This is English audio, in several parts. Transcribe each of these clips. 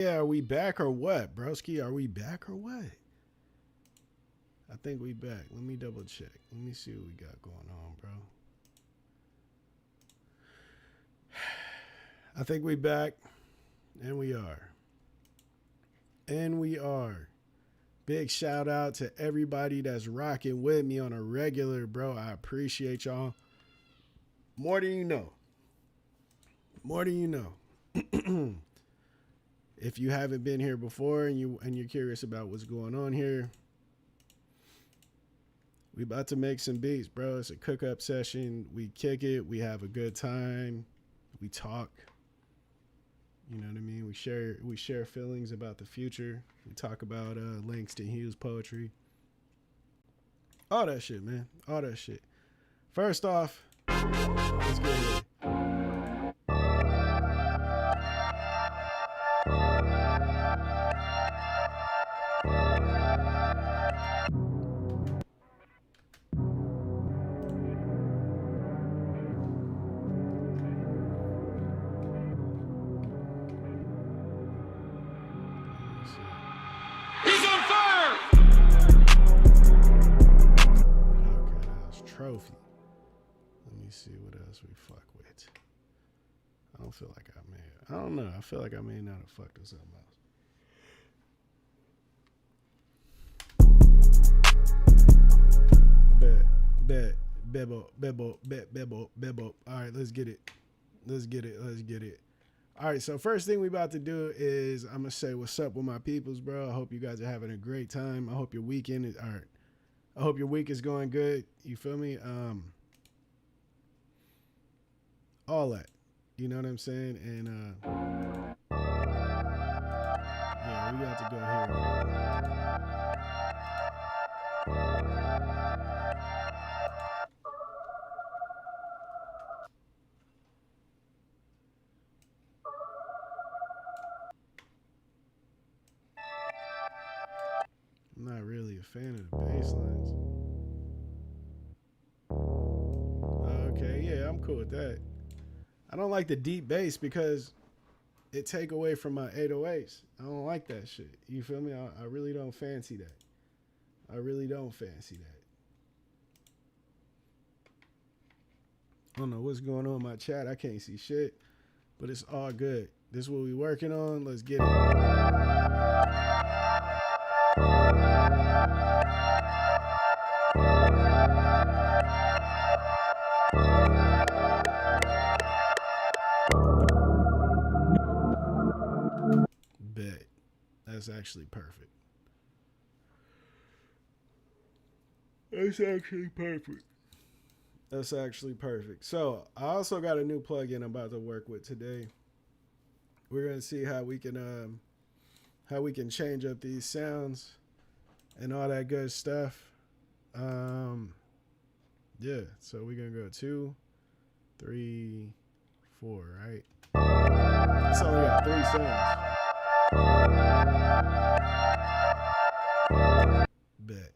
Yeah, are we back or what, broski? Are we back or what? I think we back. Let me double check. Let me see what we got going on, bro. I think we back, and we are. And we are. Big shout out to everybody that's rocking with me on a regular, bro. I appreciate y'all. More than you know. More than you know. If you haven't been here before and you're curious about what's going on here, we about to make some beats, bro. It's a cook up session. We kick it. We have a good time. We talk. You know what I mean? We share feelings about the future. We talk about Langston Hughes poetry. All that shit, man. All that shit. First off, let's get it. He's on fire! Okay, that's trophy. Let me see what else we fuck with. I don't feel like I may. I don't know. I feel like I may not have fucked with something else. Bet. Bebo. All right, let's get it. Let's get it. All right, so first thing we about to do is I'm gonna say what's up with my peoples, bro. I hope you guys are having a great time. I hope your weekend is all right. I hope your week is going good. You feel me? All that. You know what I'm saying? And yeah, we got to go I'm not really a fan of the bass lines. Okay, yeah, I'm cool with that. I don't like the deep bass because it take away from my 808s. I don't like that shit. You feel me? I really don't fancy that. I really don't fancy that. I don't know what's going on in my chat. I can't see shit, but it's all good. This is what we working on. Let's get it. Bet. That's actually perfect. That's actually perfect. That's actually perfect. So I also got a new plugin I'm about to work with today. We're gonna see how we can change up these sounds and all that good stuff. Yeah. So we're gonna go 2, 3, 4. Right. It's only got 3 sounds. Bet.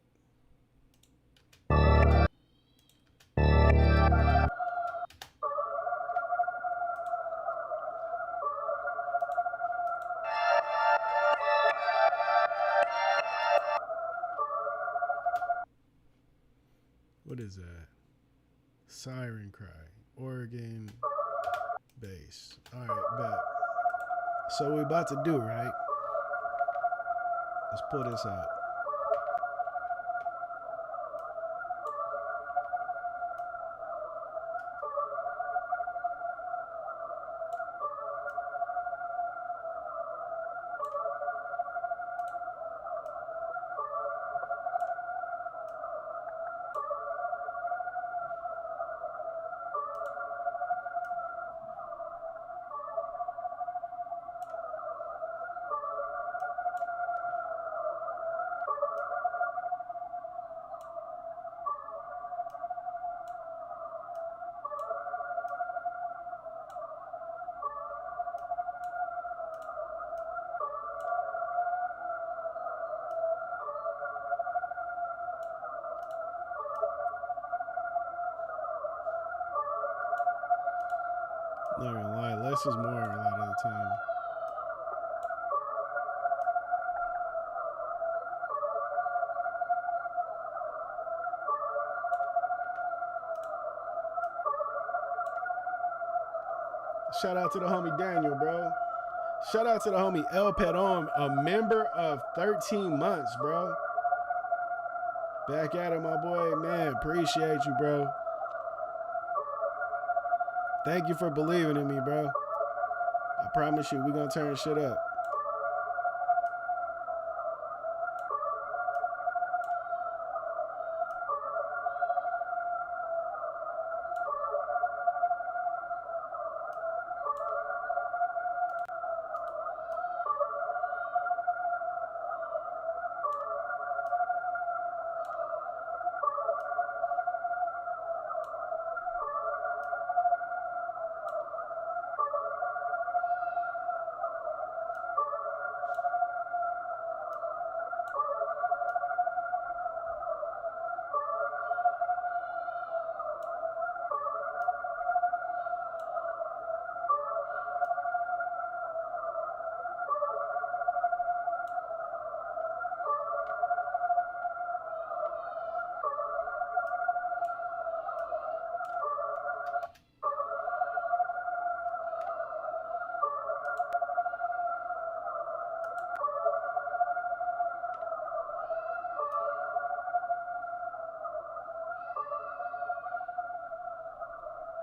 What is that? Siren Cry. Oregon bass. All right, bet. So what we about to do, right? Let's pull this out. Not gonna lie, less is more a lot of the time. Shout out to the homie Daniel, bro. Shout out to the homie El Pedon, a member of 13 months, bro. Back at it, my boy. Man, appreciate you, bro. Thank you for believing in me, bro. I promise you, we gonna turn shit up.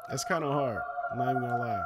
That's kind of hard. I'm not even gonna lie.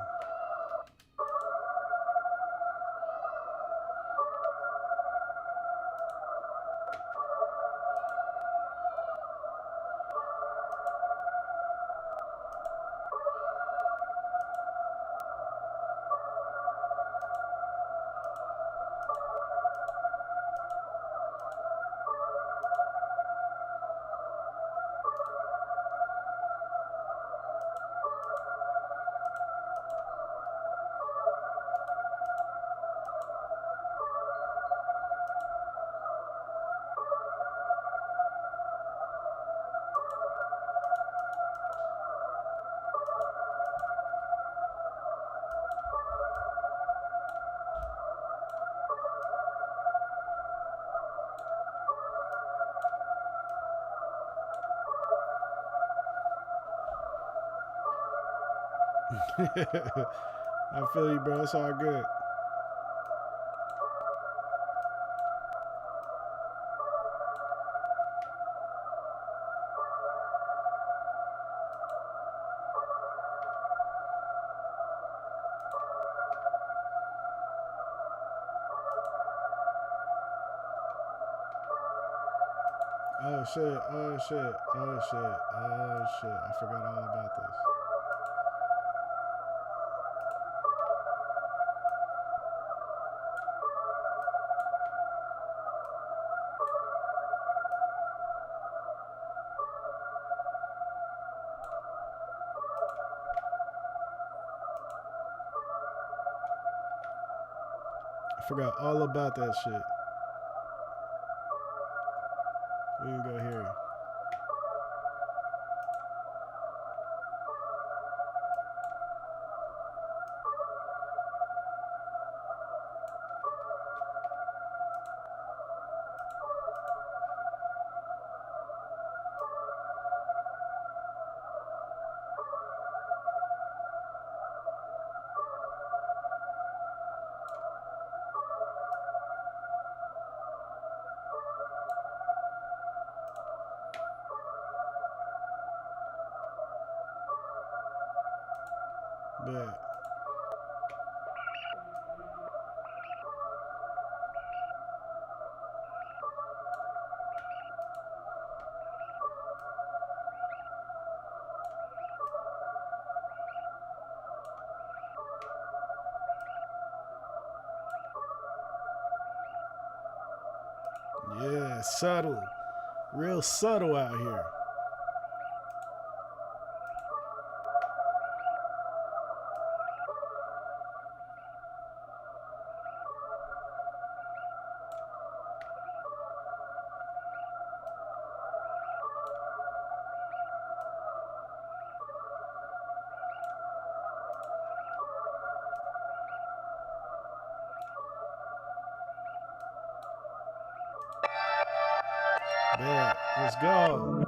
I feel you, bro. It's all good. Oh shit, oh shit, oh shit, oh shit. I forgot all about this. I forgot all about that shit. We can go here. Bet. Yeah, subtle. Real subtle out here. Bet. Let's go.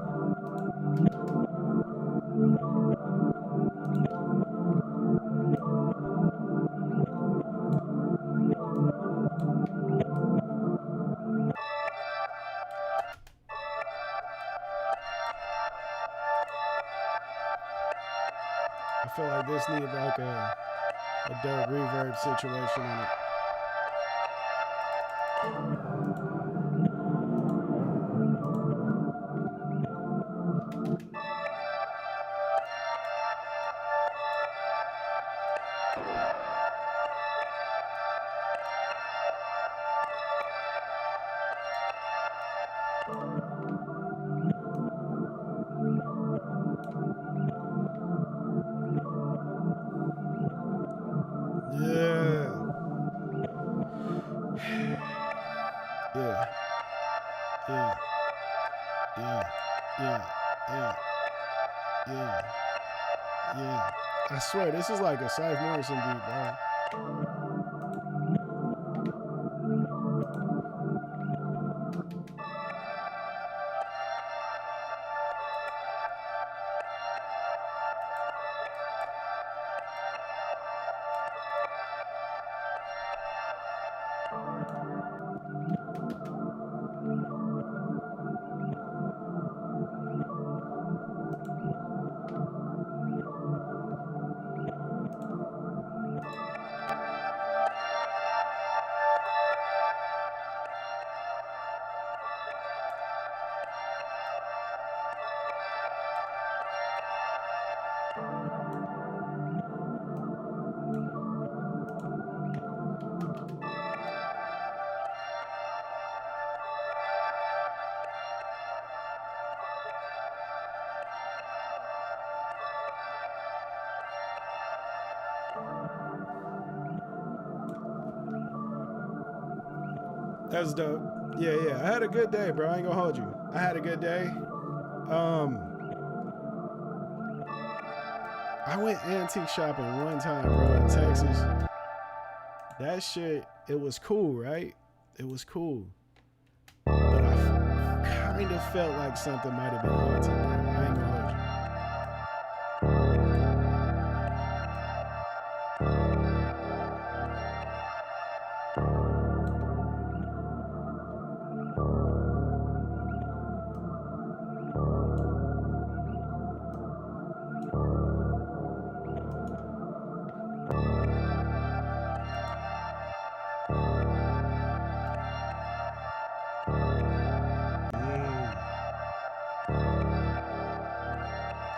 just need like a dope reverb situation in it. Yeah. I swear, this is like a Cypher Morrison beat, bro. That was dope. Yeah. I had a good day, bro. I ain't gonna hold you. I had a good day. I went antique shopping one time, bro, in Texas. That shit, it was cool, right? It was cool. But I kind of felt like something might have been haunted, bro. I ain't gonna hold you.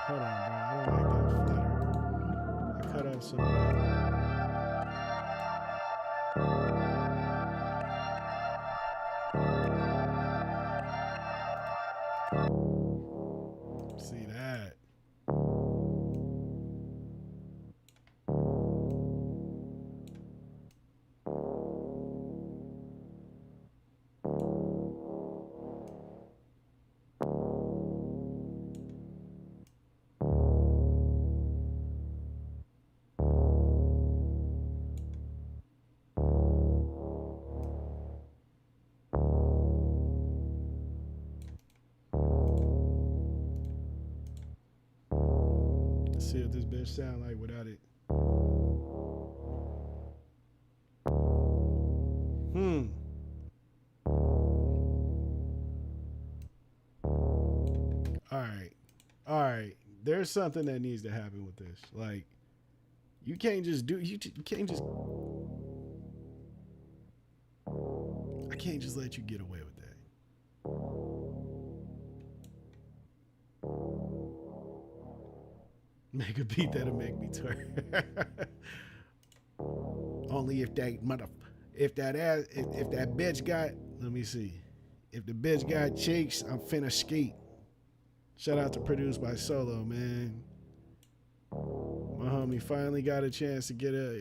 Hold on, bro. I don't like that flutter. I cut off some of that. See that? Let's see what this bitch sound like without it. All right. There's something that needs to happen with this. Like, you can't just do. You can't just. I can't just let you get away with that. Make a beat that'll make me turn. Only if that if that bitch got, let me see. If the bitch got cheeks, I'm finna skeet. Shout out to Produced by Solo, man. My homie finally got a chance to get up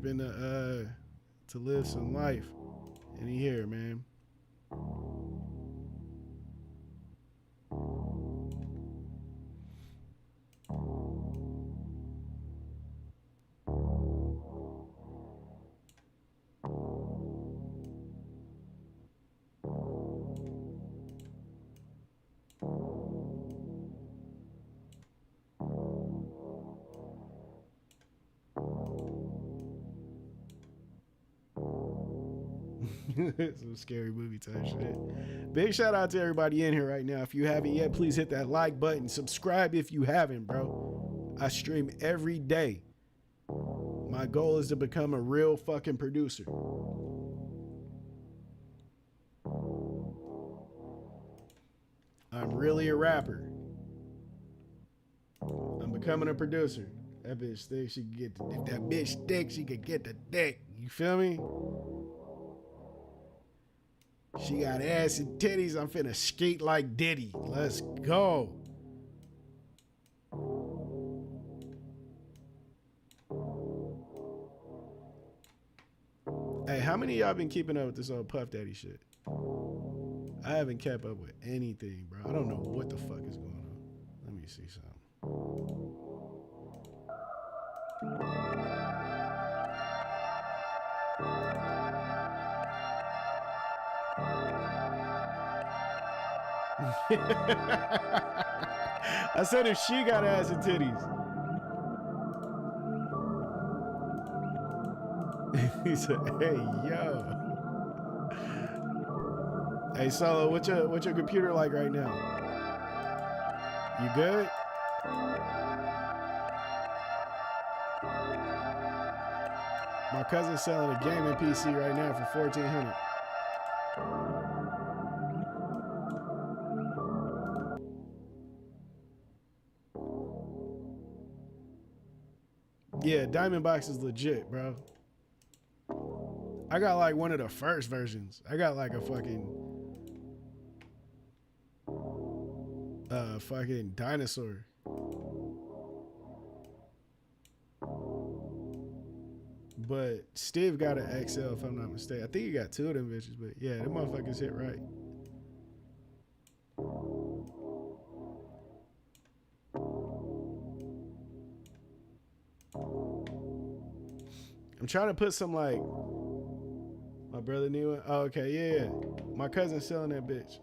in the to live some life. And he here, man. Some scary movie type shit. Big shout out to everybody in here right now. If you haven't yet, please hit that like button. Subscribe if you haven't, bro. I stream every day. My goal is to become a real fucking producer. I'm really a rapper. I'm becoming a producer. That bitch thinks she can get the dick. If that bitch thinks she can get the dick. You feel me? She got ass and titties. I'm finna skate like Diddy. Let's go. Hey, how many of y'all been keeping up with this old Puff Daddy shit? I haven't kept up with anything, bro. I don't know what the fuck is going on. Let me see something. I said if she got ass and titties. He said, hey, yo. Hey, Solo, what's your computer like right now? You good? My cousin's selling a gaming PC right now for $1,400. Yeah, Diamond Box is legit, bro. I got like one of the first versions. I got like a fucking dinosaur. But Steve got an XL if I'm not mistaken. I think he got two of them bitches, but yeah, them motherfuckers hit right. I'm trying to put some like my brother knew it. Oh, okay, yeah. My cousin's selling that bitch.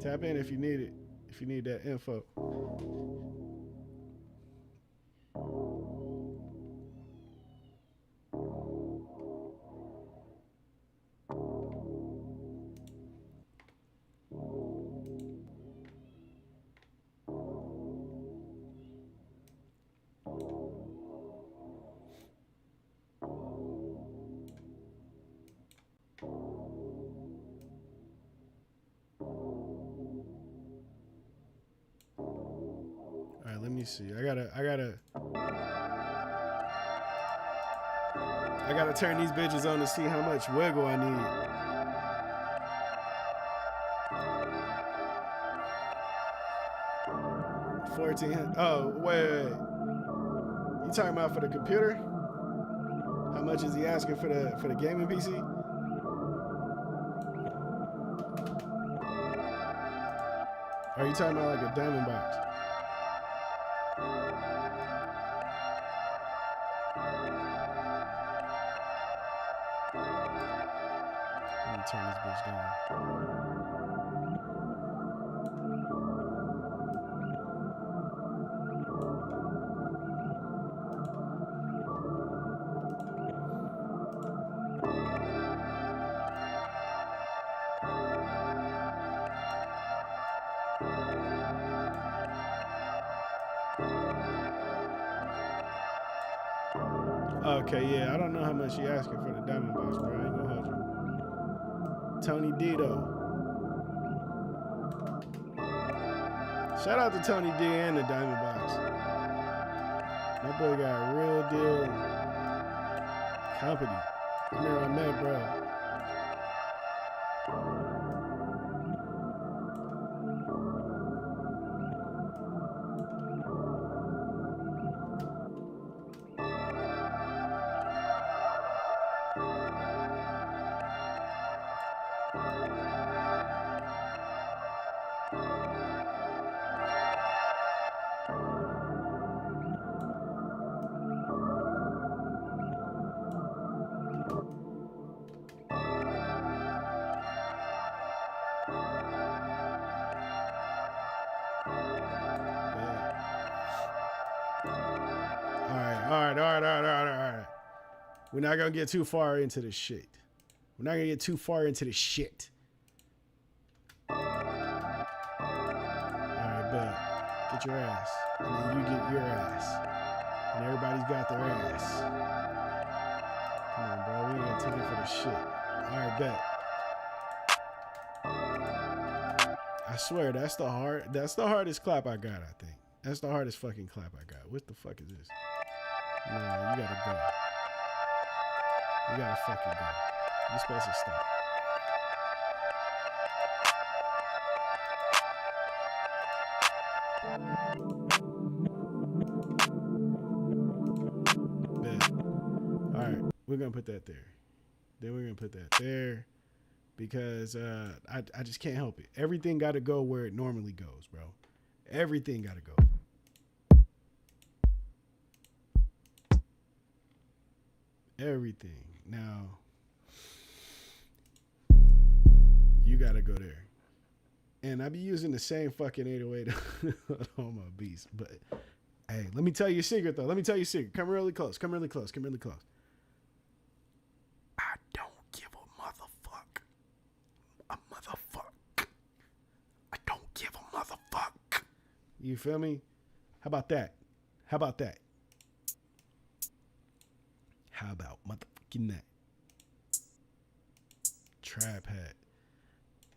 Tap in if you need it. If you need that info. All right, let me see. I gotta turn these bitches on to see how much wiggle I need. $1,400. Oh, wait. You talking about for the computer? How much is he asking for the gaming PC? Or are you talking about like a Diamond Box? Let me turn this bitch down. Okay, yeah, I don't know how much she asking for the Diamond Box, bro. I ain't gonna hold you. Tony D, though. Shout out to Tony D and the Diamond Box. My boy got a real deal company. I remember I met, bro. All right. We're not gonna get too far into this shit. We're not gonna get too far into this shit. All right, bet. Get your ass. And then you get your ass. And everybody's got their ass. Come on, bro. We ain't got time for this shit. Alright, bet. I swear, that's the hardest clap I got, I think. That's the hardest fucking clap I got. What the fuck is this? Nah, you gotta go. You gotta fucking go. You're supposed to stop. Alright, we're gonna put that there. Then we're gonna put that there. Because I just can't help it. Everything gotta go where it normally goes, bro. Everything gotta go. Everything. Now, you gotta go there. And I be using the same fucking 808 on my beats. But, hey, let me tell you a secret, though. Let me tell you a secret. Come really close. Come really close. Come really close. I don't give a motherfucker. A motherfucker. I don't give a motherfucker. You feel me? How about that? How about that? How about motherfucking that? Trap hat.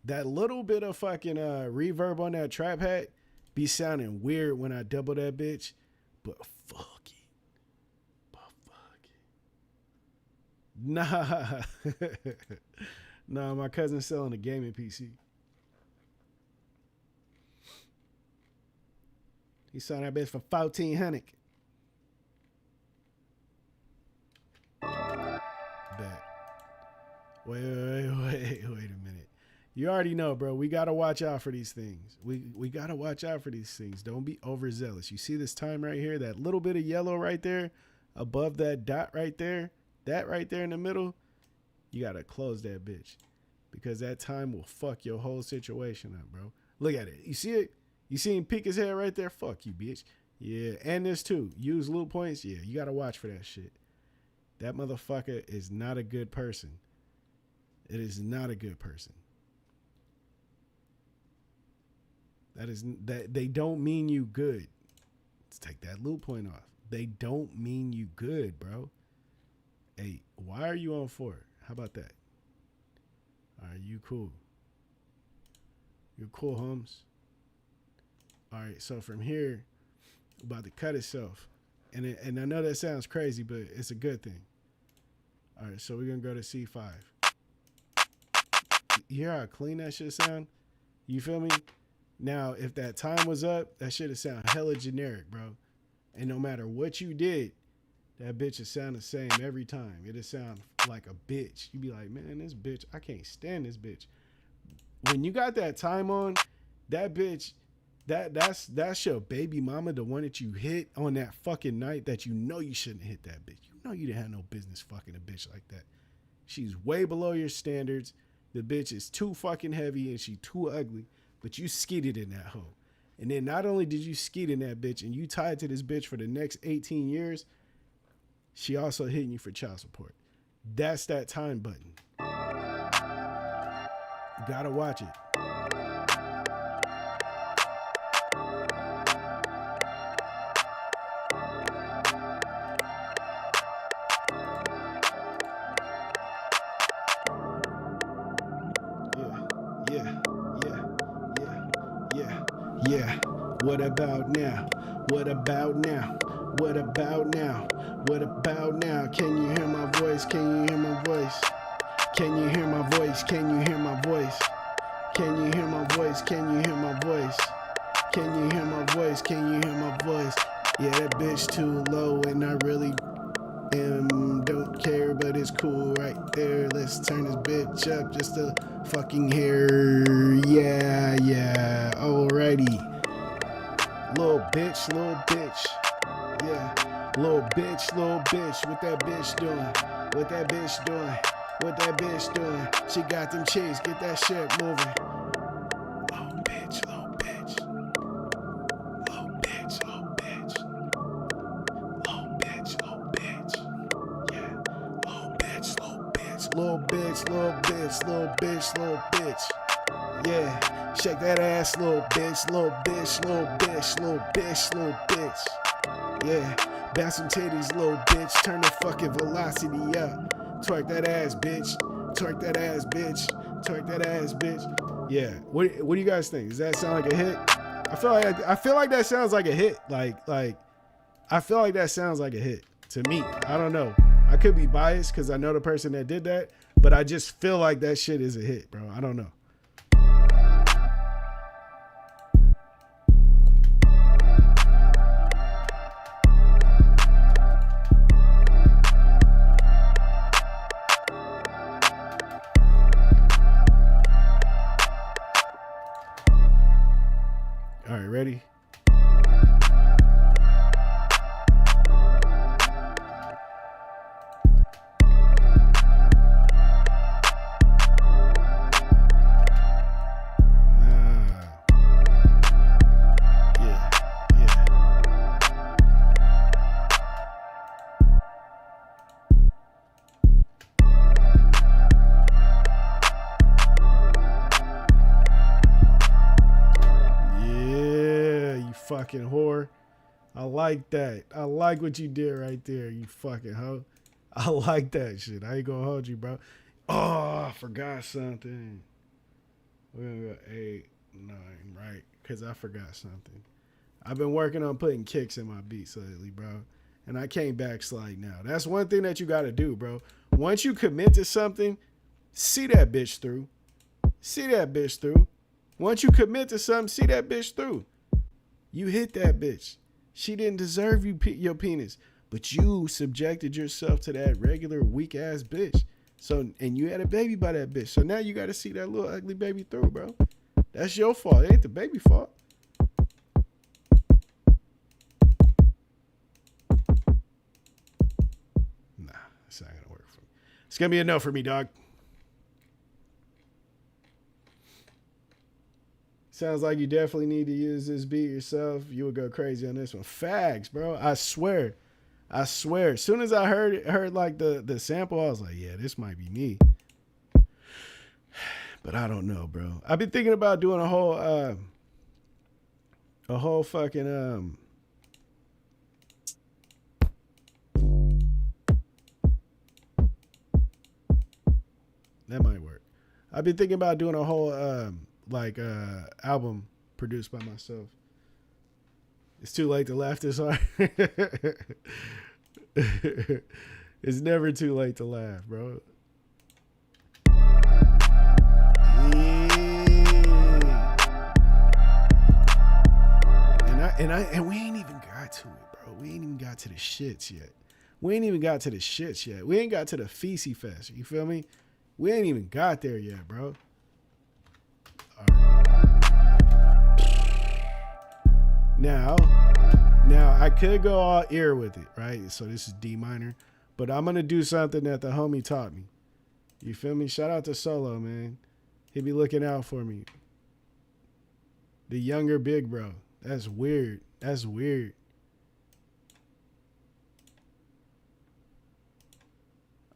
That little bit of fucking reverb on that trap hat be sounding weird when I double that bitch. But fuck it. Nah. Nah, my cousin's selling a gaming PC. He selling that bitch for $1,400. Bet. Wait a minute. You already know, bro. We gotta watch out for these things. We gotta watch out for these things. Don't be overzealous. You see this time right here? That little bit of yellow right there above that dot right there? That right there in the middle? You gotta close that bitch. Because that time will fuck your whole situation up, bro. Look at it. You see it? You see him peek his head right there? Fuck you, bitch. Yeah, and this too. Use loop points? Yeah, you gotta watch for that shit. That motherfucker is not a good person. It is not a good person. That they don't mean you good. Let's take that loop point off. They don't mean you good, bro. Hey, why are you on 4? How about that? All right, you cool. You're cool, Holmes. All right, so from here, about to cut itself. And I know that sounds crazy, but it's a good thing. All right, so we're going to go to C5. You hear how clean that shit sound? You feel me? Now, if that time was up, that shit would sound hella generic, bro. And no matter what you did, that bitch would sound the same every time. It'd sound like a bitch. You'd be like, man, this bitch, I can't stand this bitch. When you got that time on, that bitch, that's your baby mama, the one that you hit on that fucking night that you know you shouldn't hit that bitch. You know you didn't have no business fucking a bitch like that. She's way below your standards. The bitch is too fucking heavy and she too ugly, but you skeeted in that hoe. And then not only did you skeet in that bitch and you tied to this bitch for the next 18 years, she also hitting you for child support. That's that time button. You gotta watch it. Yeah, what about now? What about now? What about now? What about now? Can you hear my voice? Can you hear my voice? Can you hear my voice? Can you hear my voice? Can you hear my voice? Can you hear my voice? Can you hear my voice? Can you hear my voice? Yeah, that bitch too low and I really don't care, but it's cool right there. Let's turn this bitch up just a fucking hair. Yeah, alrighty. Little bitch. Yeah, little bitch. What that bitch doing? What that bitch doing? She got them cheeks, get that shit moving. Little bitch. Little bitch. Yeah, shake that ass, little bitch, little bitch, little bitch, little bitch, little bitch. Yeah, bounce some titties, little bitch. Turn the fucking velocity up. Twerk that ass, bitch. Twerk that ass, bitch. Twerk that ass, bitch. Yeah. What do you guys think? Does that sound like a hit? I feel like that sounds like a hit. Like I feel like that sounds like a hit to me. I don't know. I could be biased because I know the person that did that, but I just feel like that shit is a hit, bro. I don't know. All right, ready? Fucking whore. I like that. I like what you did right there, you fucking hoe. I like that shit. I ain't gonna hold you, bro. Oh, I forgot something. We're gonna go 8, 9, right? Because I forgot something. I've been working on putting kicks in my beats lately, bro. And I can't backslide now. That's one thing that you gotta do, bro. Once you commit to something, see that bitch through. See that bitch through. Once you commit to something, see that bitch through. You hit that bitch. She didn't deserve your penis, but you subjected yourself to that regular weak ass bitch. So, and you had a baby by that bitch. So now you got to see that little ugly baby through, bro. That's your fault. It ain't the baby fault. Nah, it's not gonna work for me. It's gonna be a no for me, dog. Sounds like you definitely need to use this beat yourself. You would go crazy on this one. Fags, bro. I swear. As soon as I heard like the sample, I was like, yeah, this might be me. But I don't know, bro. I've been thinking about doing a whole fucking that might work. I've been thinking about doing a whole album produced by myself. It's too late to laugh this hard. It's never too late to laugh, bro. Yeah. And we ain't even got to it, bro. We ain't even got to the shits yet. We ain't got to the Feces Fest. You feel me? We ain't even got there yet, bro. Now I could go all ear with it, right? So this is D minor, but I'm gonna do something that the homie taught me. You feel me? Shout out to Solo, man. He be looking out for me. The younger big bro. That's weird. That's weird.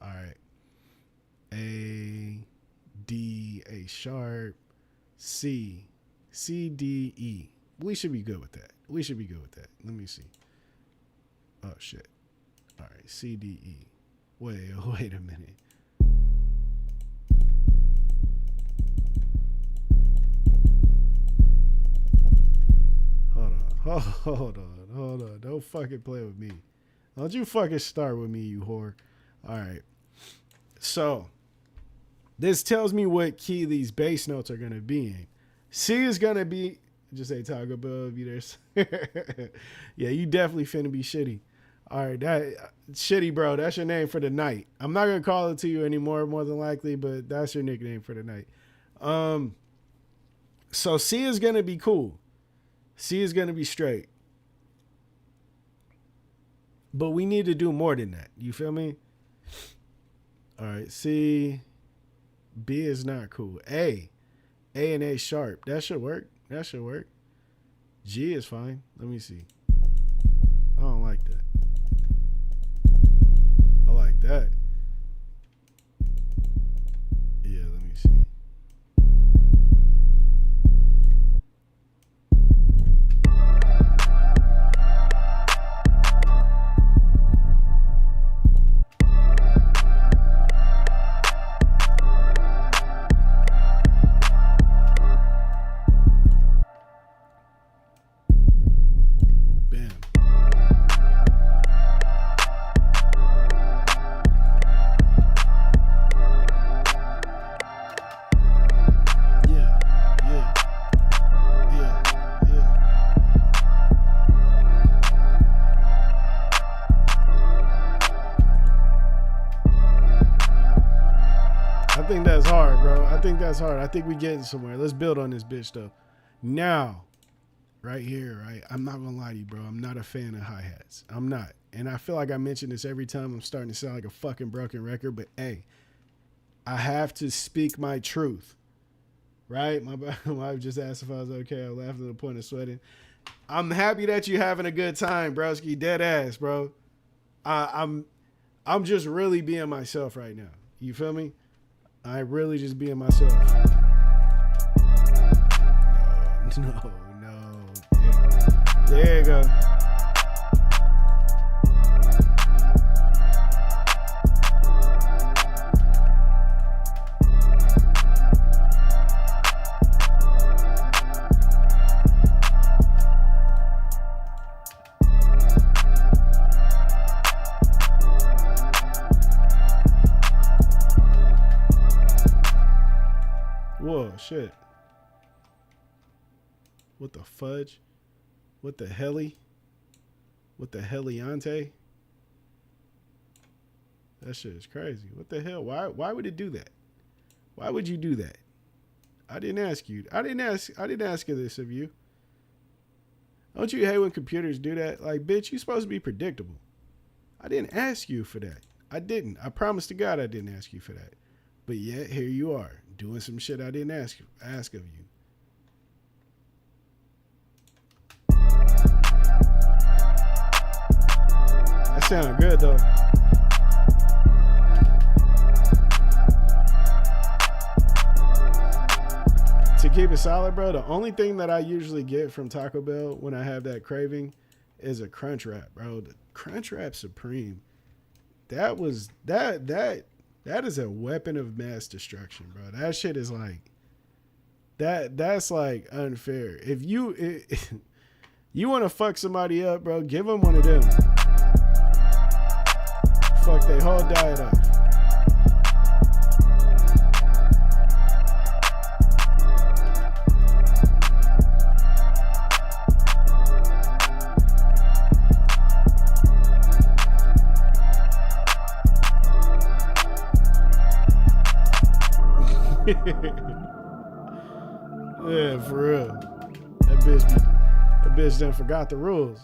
All right. A, D, A sharp, C, C, D, E. We should be good with that. Let me see. Oh, shit. All right. C, D, E. Wait a minute. Hold on. Don't fucking play with me. Don't you fucking start with me, you whore. All right. So, this tells me what key these bass notes are going to be in. C is going to be... Just say Taco Bell, be there. Yeah, you definitely finna be shitty. All right, that shitty, bro. That's your name for the night. I'm not gonna call it to you anymore, more than likely, but that's your nickname for the night. So C is gonna be cool. C is gonna be straight. But we need to do more than that. You feel me? All right, C. B is not cool. A and A sharp. That should work. G is fine. Let me see. I don't like that. I like that. Yeah, let me see. I think that's hard, bro. I think that's hard. I think we getting somewhere. Let's build on this bitch, though. Now, right here, right? I'm not going to lie to you, bro. I'm not a fan of hi-hats. I'm not. And I feel like I mention this every time. I'm starting to sound like a fucking broken record. But, hey, I have to speak my truth, right? My wife just asked if I was okay. I laughed to the point of sweating. I'm happy that you're having a good time, broski. Dead ass, bro. I'm just really being myself right now. You feel me? I really just being myself. No. Yeah. There you go. Whoa, shit. What the fudge? What the helly? What the heliante? That shit is crazy. What the hell? Why would it do that? Why would you do that? I didn't ask you. I didn't ask this of you. Don't you hate when computers do that? Like, bitch, you supposed to be predictable. I didn't ask you for that. I didn't. I promise to God I didn't ask you for that. But yet here you are doing some shit I didn't ask of you. That sounded good though. To keep it solid, bro, the only thing that I usually get from Taco Bell when I have that craving is a Crunchwrap, bro. The Crunchwrap Supreme. That is a weapon of mass destruction, bro. That shit is like that's like unfair. If you want to fuck somebody up, bro, give them one of them. Fuck their whole diet up. Yeah, for real. That bitch done forgot the rules.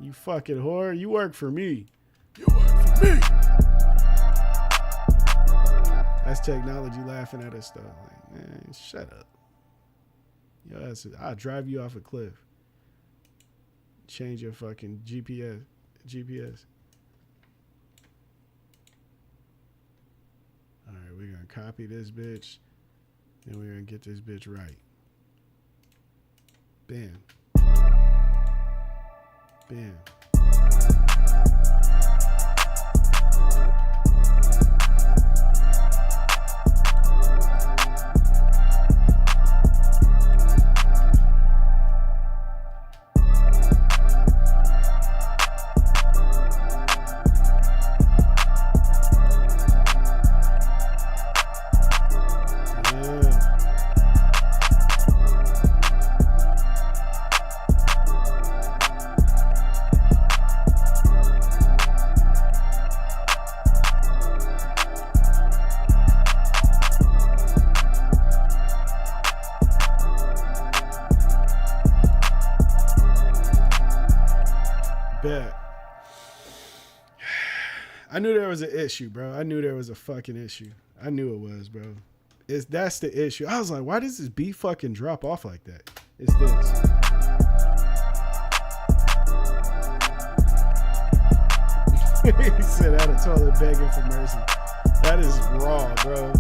You fucking whore. You work for me. You work for me. That's technology laughing at us though. Like, man, shut up. Yo, I'll drive you off a cliff. Change your fucking GPS. All right, we're gonna copy this bitch. Then we're gonna get this bitch right. Bam. Bam. I knew there was an issue, bro. I knew there was a fucking issue. I knew it was, bro. That's the issue. I was like, why does this beat fucking drop off like that? It's this. He said out of toilet begging for mercy. That is raw, bro.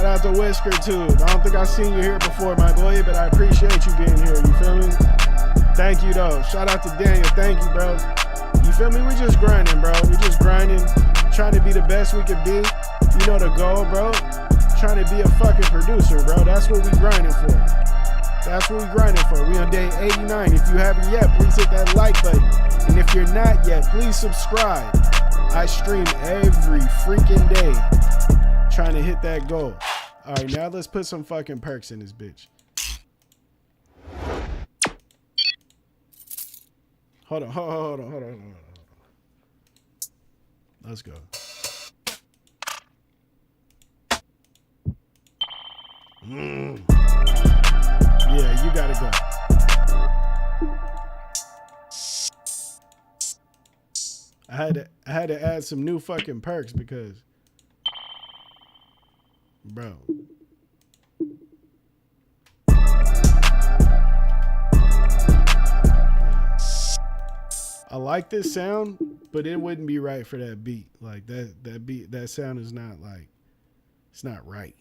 out to Whisker too. I don't think I've seen you here before, my boy, but I appreciate you being here. You feel me? Thank you though. Shout out to Daniel. Thank you, bro. You feel me? We just grinding, bro. We just grinding, trying to be the best we can be. You know the goal, bro. Trying to be a fucking producer, bro. That's what we grinding for. That's what we grinding for. We on day 89. If you haven't yet, please hit that like button. And if you're not yet, please subscribe. I stream every freaking day trying to hit that goal. All right, now let's put some fucking perks in this bitch. Hold on. Let's go. Yeah, you gotta go. I had to add some new fucking perks because, bro. I like this sound, but it wouldn't be right for that beat. Like that beat, that sound is not like, it's not right.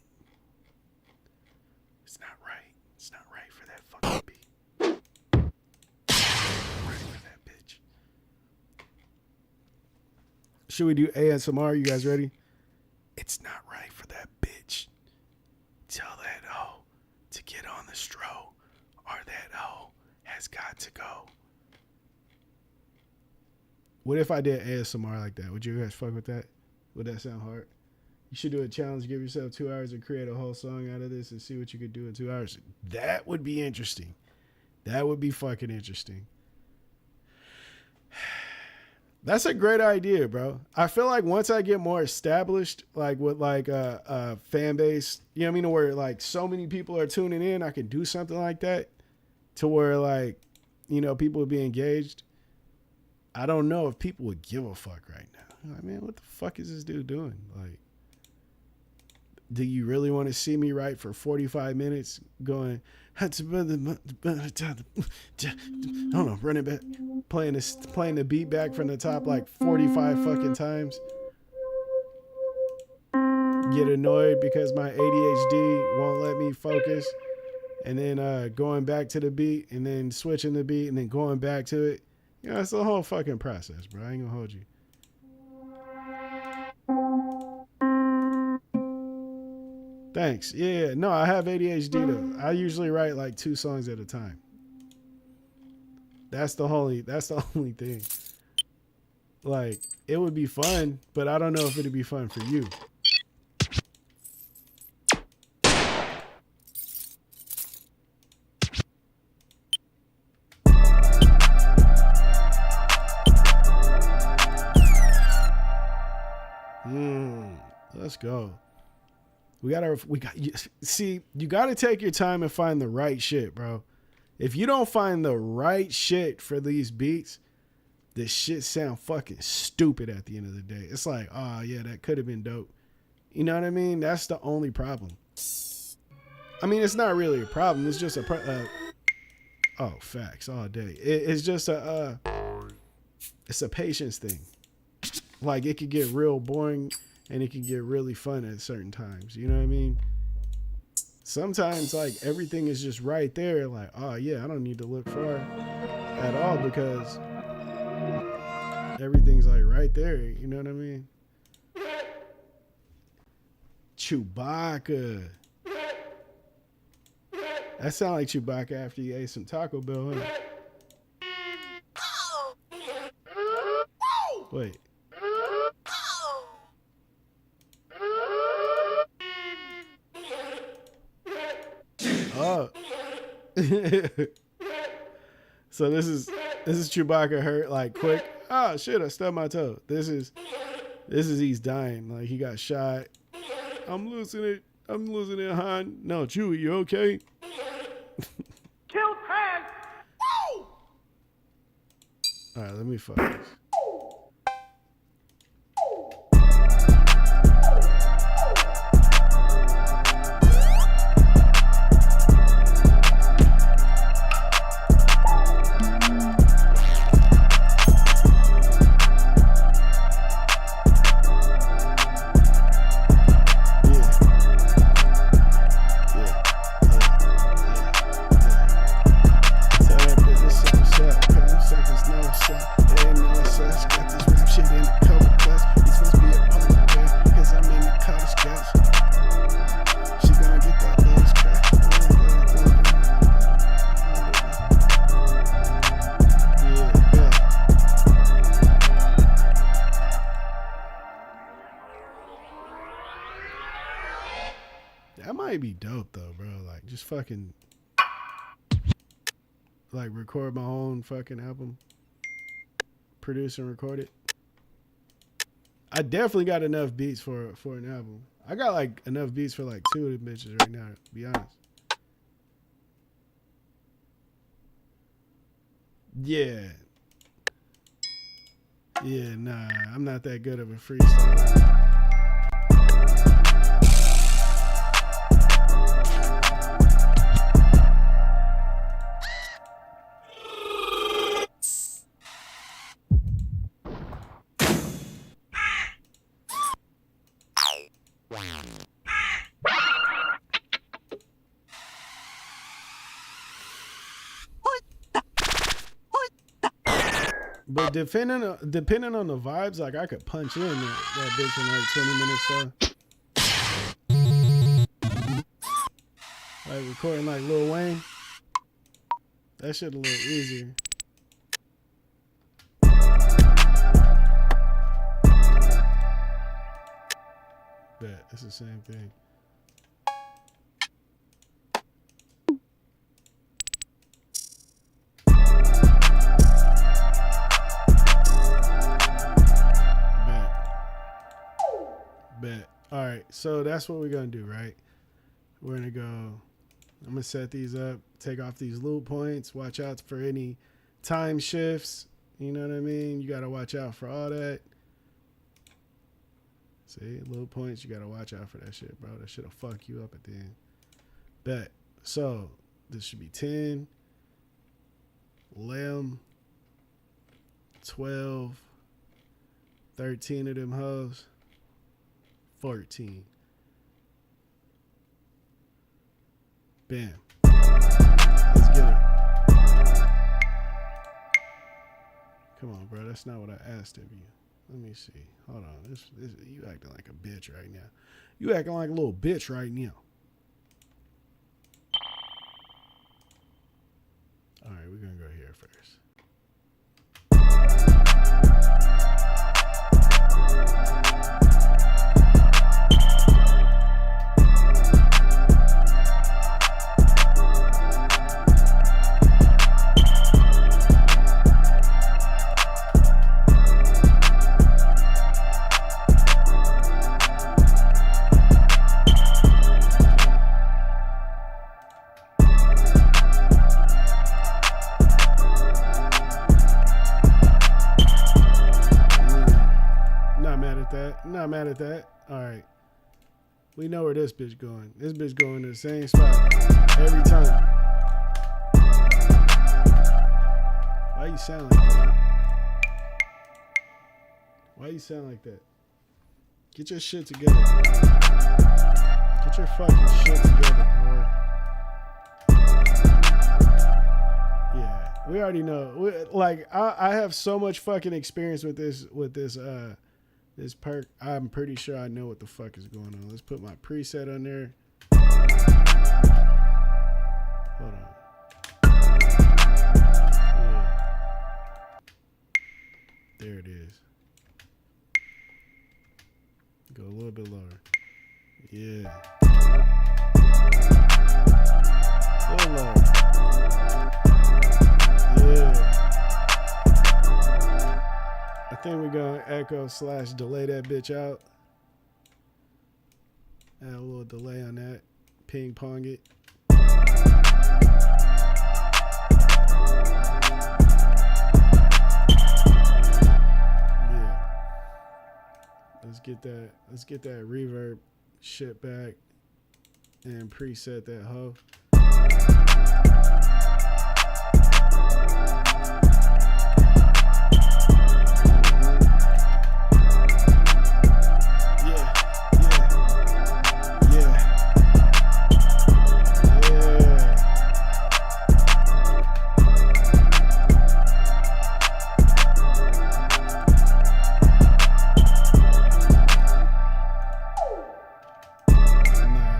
It's not right. It's not right for that fucking beat. Right for that bitch. Should we do ASMR? You guys ready? It's not right for that bitch. Tell that hoe to get on the stro, or that hoe has got to go. What if I did ASMR like that? Would you guys fuck with that? Would that sound hard? You should do a challenge. Give yourself 2 hours to create a whole song out of this and see what you could do in 2 hours. That would be interesting. That would be fucking interesting. That's a great idea, bro. I feel like once I get more established, like with like a fan base, you know what I mean, where like so many people are tuning in, I could do something like that to where like, you know, people would be engaged. I don't know if people would give a fuck right now. Like, man, what the fuck is this dude doing? Like, do you really want to see me write for 45 minutes going, I don't know, running back, playing the beat back from the top like 45 fucking times? Get annoyed because my ADHD won't let me focus, and then going back to the beat and then switching the beat and then going back to it. You know, it's the whole fucking process, bro. I ain't gonna hold you. Thanks. Yeah, no, I have ADHD though. I usually write like 2 songs at a time. That's the only thing. Like, it would be fun, but I don't know if it'd be fun for you. Let's go. You got to take your time and find the right shit, bro. If you don't find the right shit for these beats, this shit sound fucking stupid at the end of the day. It's like, oh yeah, that could have been dope. You know what I mean? That's the only problem. I mean, it's not really a problem. It's just facts all day. It's just it's a patience thing. Like, it could get real boring and it can get really fun at certain times. You know what I mean? Sometimes, like, everything is just right there. Like, oh, yeah, I don't need to look far at all because everything's, like, right there. You know what I mean? Chewbacca. That sound like Chewbacca after you ate some Taco Bell, huh? Wait. Oh. So this is Chewbacca hurt like quick. Oh shit, I stubbed my toe. This is he's dying. Like, he got shot. I'm losing it, Han. No, Chewie, you okay? Kill Han! Woo! Alright, let me focus. might be dope though, bro. Like just fucking like record my own fucking album, produce and record it. I definitely got enough beats for an album. I got like enough beats for like 2 of the bitches right now, to be honest. Yeah. Yeah, nah, I'm not that good of a freestyler. But depending on the vibes, like I could punch in that bitch in like 20 minutes though. Like recording like Lil Wayne. That shit a little easier. Bet it's the same thing. Bet. All right, so that's what we're gonna do, right? We're gonna go. I'm gonna set these up, take off these loop points, watch out for any time shifts. You know what I mean? You gotta watch out for all that. See, loop points, you gotta watch out for that shit, bro. That shit'll fuck you up at the end. Bet. So this should be 10, Lem, 12, 13 of them hoes. 14. Bam. Let's get it. Come on, bro. That's not what I asked of you. Let me see. Hold on. This you acting like a bitch right now. You acting like a little bitch right now. All right, we're going to go here first. Not mad at that. All right. We know where this bitch going. This bitch going to the same spot every time. Why you sound like that? Why you sound like that? Get your shit together. Get your fucking shit together, boy. Yeah, we already know. I have so much fucking experience with this perk. I'm pretty sure I know what the fuck is going on. Let's put my preset on there. Hold on. Yeah. There it is. Go a little bit lower. Yeah. A little lower. Yeah. I think we're going to echo/delay that bitch out. Add a little delay on that. Ping pong it. Yeah. Let's get that reverb shit back and preset that hoe.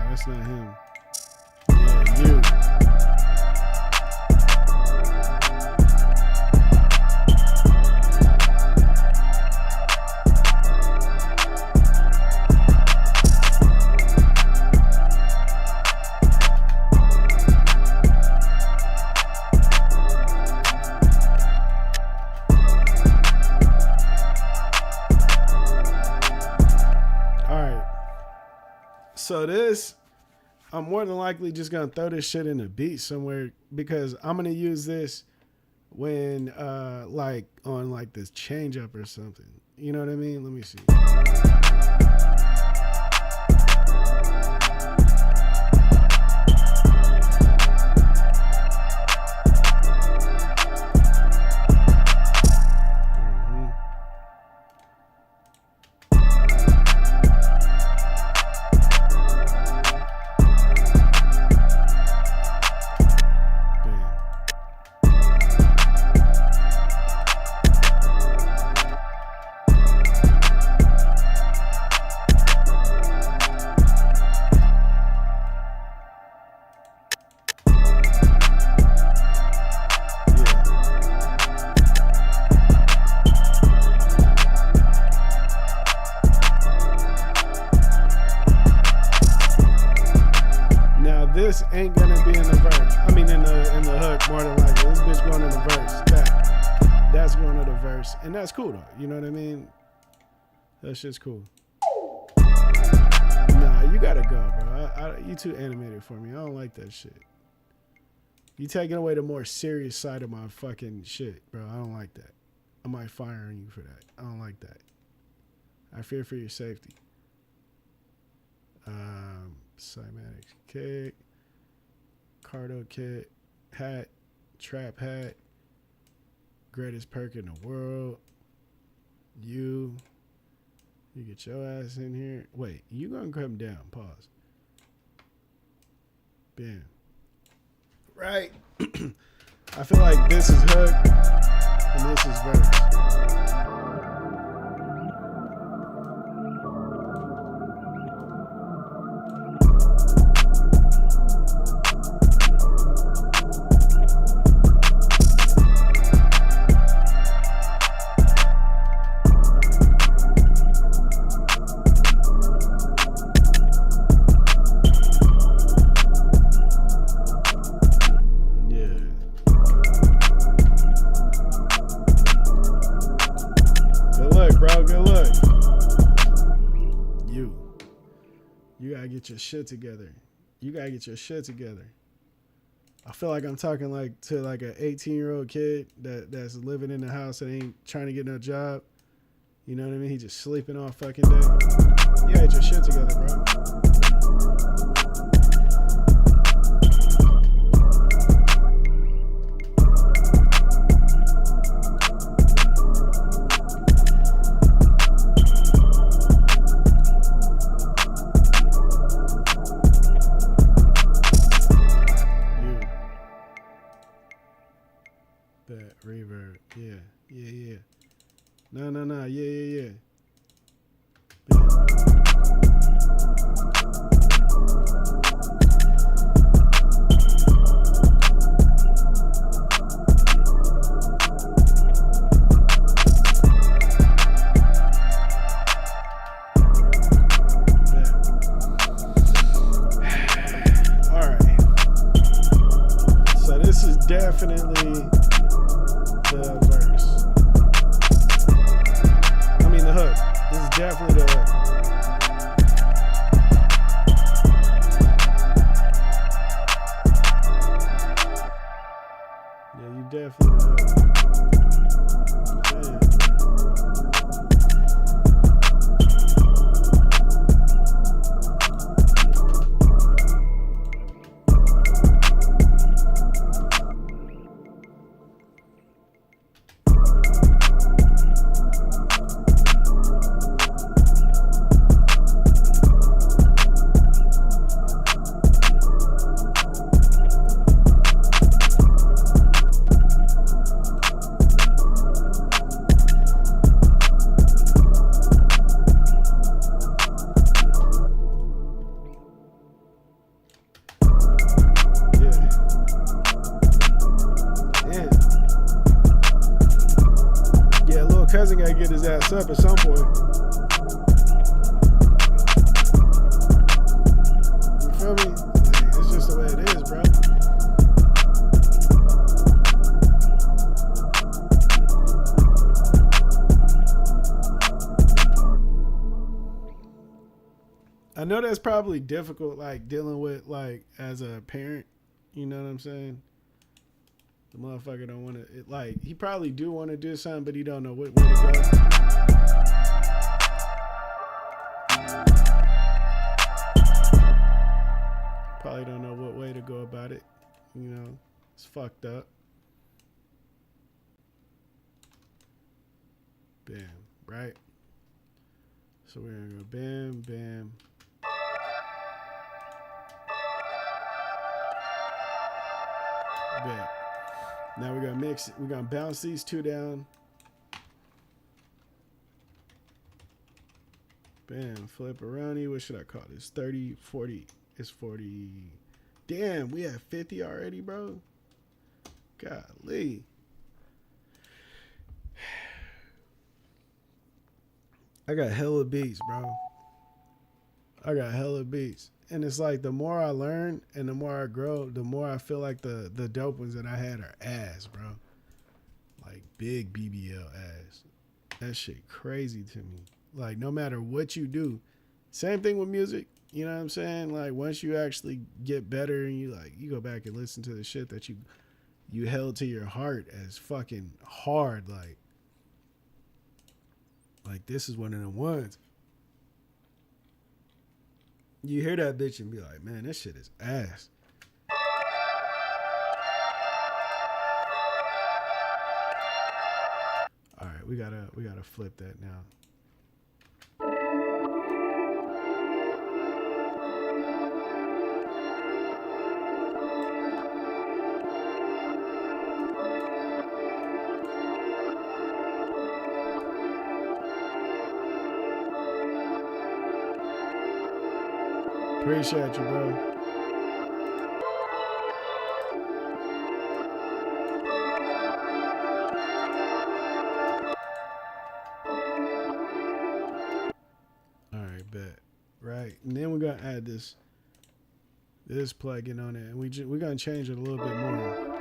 That's not him. Yeah, you. I'm more than likely just gonna throw this shit in a beat somewhere because I'm gonna use this when like on like this change up or something. You know what I mean? Let me see. This ain't gonna be in the verse. I mean, in the hook, more than likely. This bitch going in the verse. That's going to the verse, and that's cool though. You know what I mean? That shit's cool. Nah, you gotta go, bro. You too animated for me. I don't like that shit. You taking away the more serious side of my fucking shit, bro. I don't like that. I might fire on you for that. I don't like that. I fear for your safety. Cymatics kick. Cardo kit, hat, trap hat, greatest perk in the world. You get your ass in here. Wait, you gonna come down? Pause. Bam. Right. I feel like this is hook and this is verse. Your shit together. You gotta get your shit together. I feel like I'm talking like to like an 18-year-old kid that's living in the house and ain't trying to get no job. You know what I mean? He just sleeping all fucking day. You gotta get your shit together, bro. That reverb, yeah. No, yeah. All right. So this is definitely the verse. I mean the hook. This is definitely the hook. Yeah, you definitely the hook. Cousin gotta get his ass up at some point. You feel me? Like, it's just the way it is, bro. I know that's probably difficult, like dealing with like as a parent. You know what I'm saying? The motherfucker don't want to. Like he probably do want to do something, but he don't know where to go. Probably don't know what way to go about it. You know, it's fucked up. Bam, right? So we're gonna go bam, bam. Bam. Now we're gonna mix it. We're gonna bounce these two down. Bam, flip around. What should I call this? 30, 40. It's 40. Damn, we have 50 already, bro. Golly. I got hella beats, bro. I got hella beats. And it's like the more I learn and the more I grow, the more I feel like the dope ones that I had are ass, bro. Like big BBL ass. That shit crazy to me. Like no matter what you do, same thing with music. You know what I'm saying? Like once you actually get better and you go back and listen to the shit that you held to your heart as fucking hard, like this is one of them ones. You hear that bitch and be like, man, this shit is ass. All right, we gotta flip that now. Appreciate you, bro. All right, bet. Right, and then we're gonna add this plugin on it, and we're gonna change it a little bit more.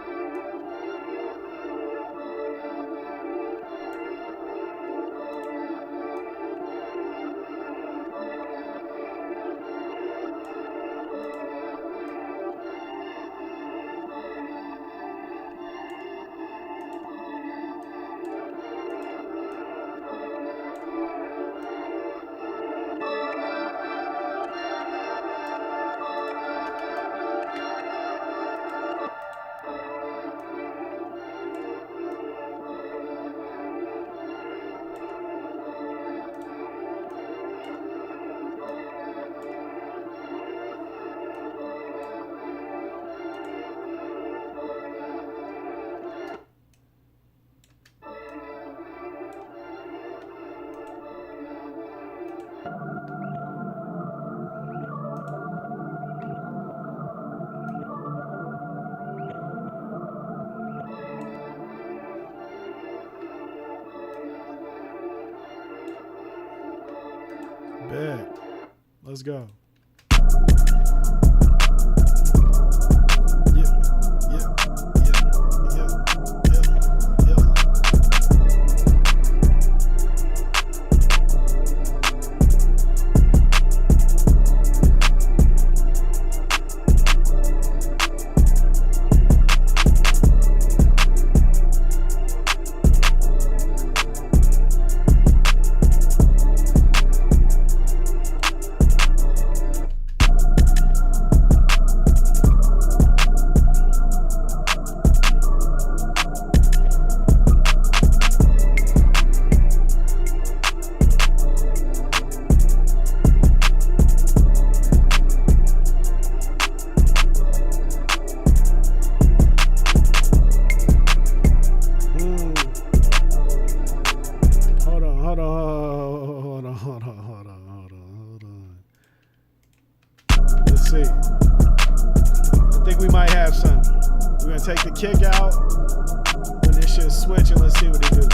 Bet. Let's go. Let's see. I think we might have some. We're gonna take the kick out when this shit switch and let's see what it do.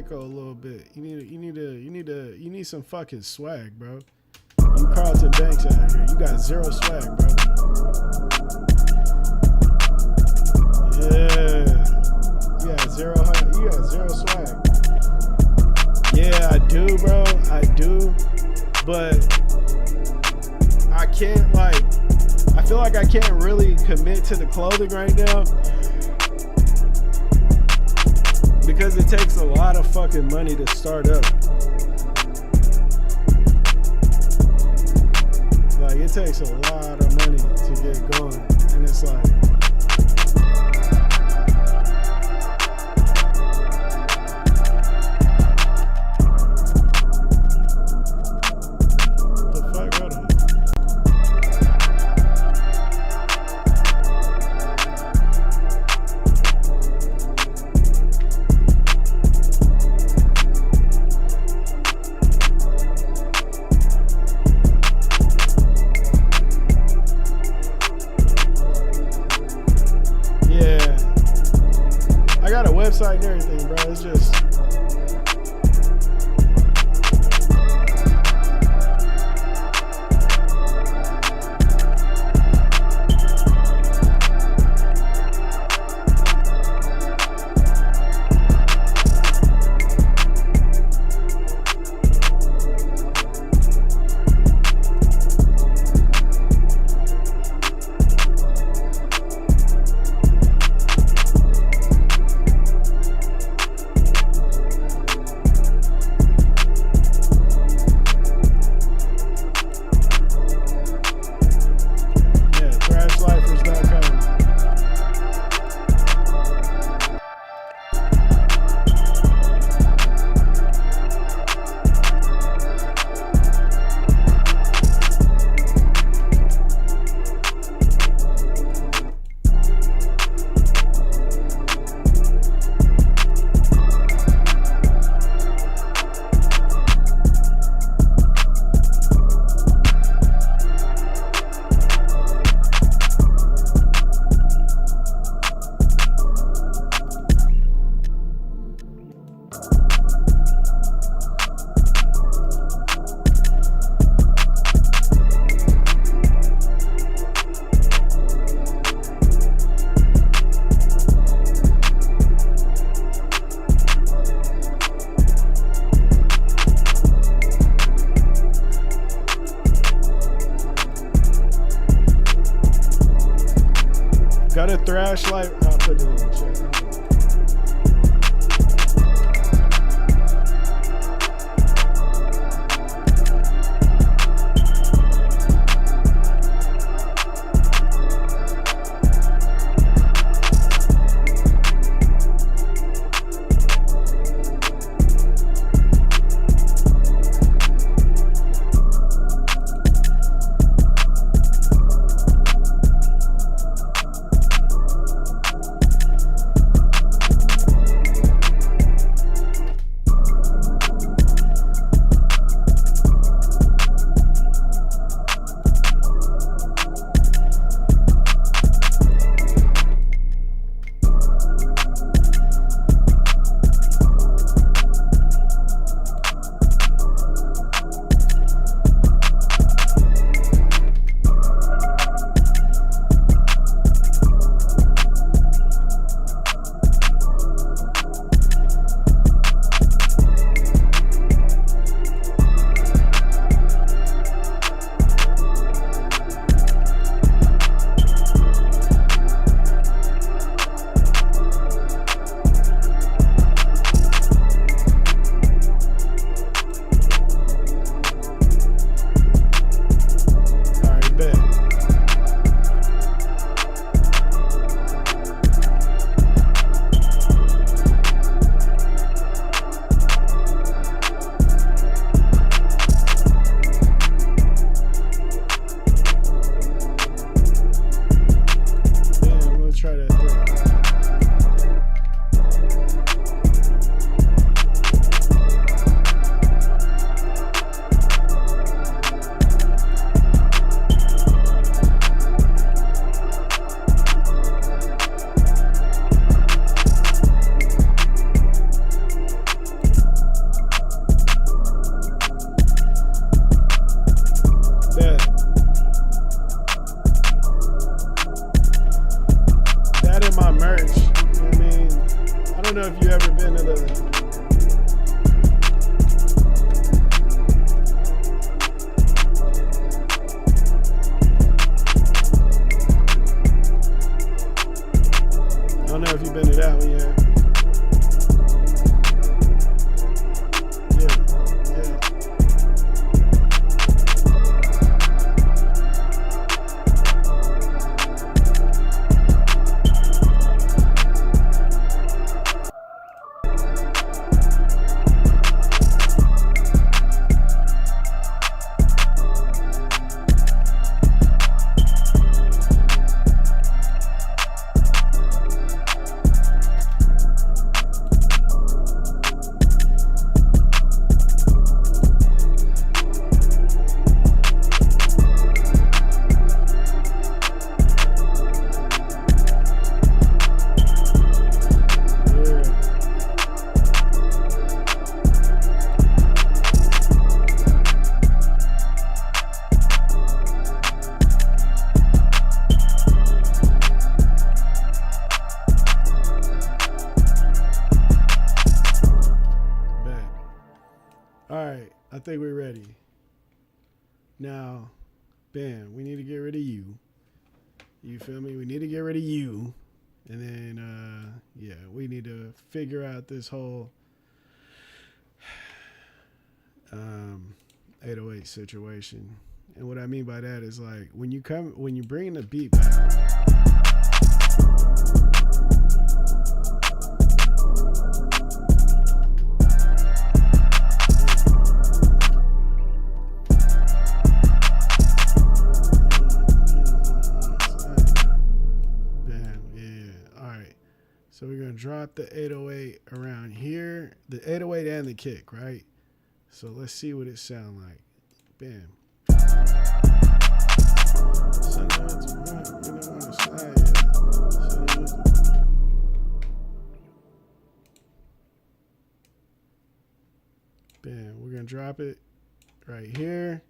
echo a little bit. You need some fucking swag, bro. You Carlton Banks out here. You got zero swag, bro. Yeah. You got zero swag. Yeah, I do, bro. I do. But I can't, like, I feel like I can't really commit to the clothing right now because it takes a lot of fucking money to start up. Like, it takes a lot of money to get going. And it's like, website and everything, bro. It's just got a thrash light. I'll put it in the chat. All right, I think we're ready. Now, bam, we need to get rid of you. You feel me? We need to get rid of you. And then, yeah, we need to figure out this whole 808 situation. And what I mean by that is like when you bring the beat back. So we're going to drop the 808 around here, the 808 and the kick, right? So let's see what it sounds like. Bam. Bam, we're going to drop it right here.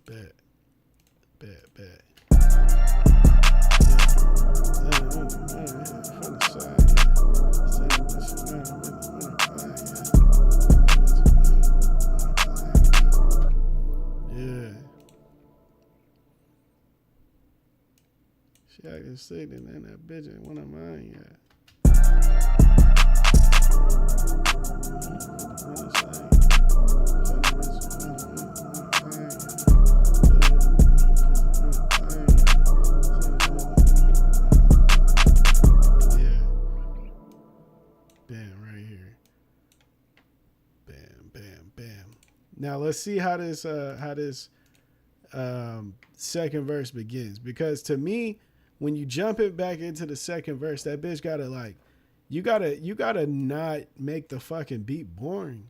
Bet. She acting sick and then that bitch ain't one of mine yet. Now let's see how this second verse begins, because to me, when you jump it back into the second verse, that bitch gotta like, you gotta not make the fucking beat boring.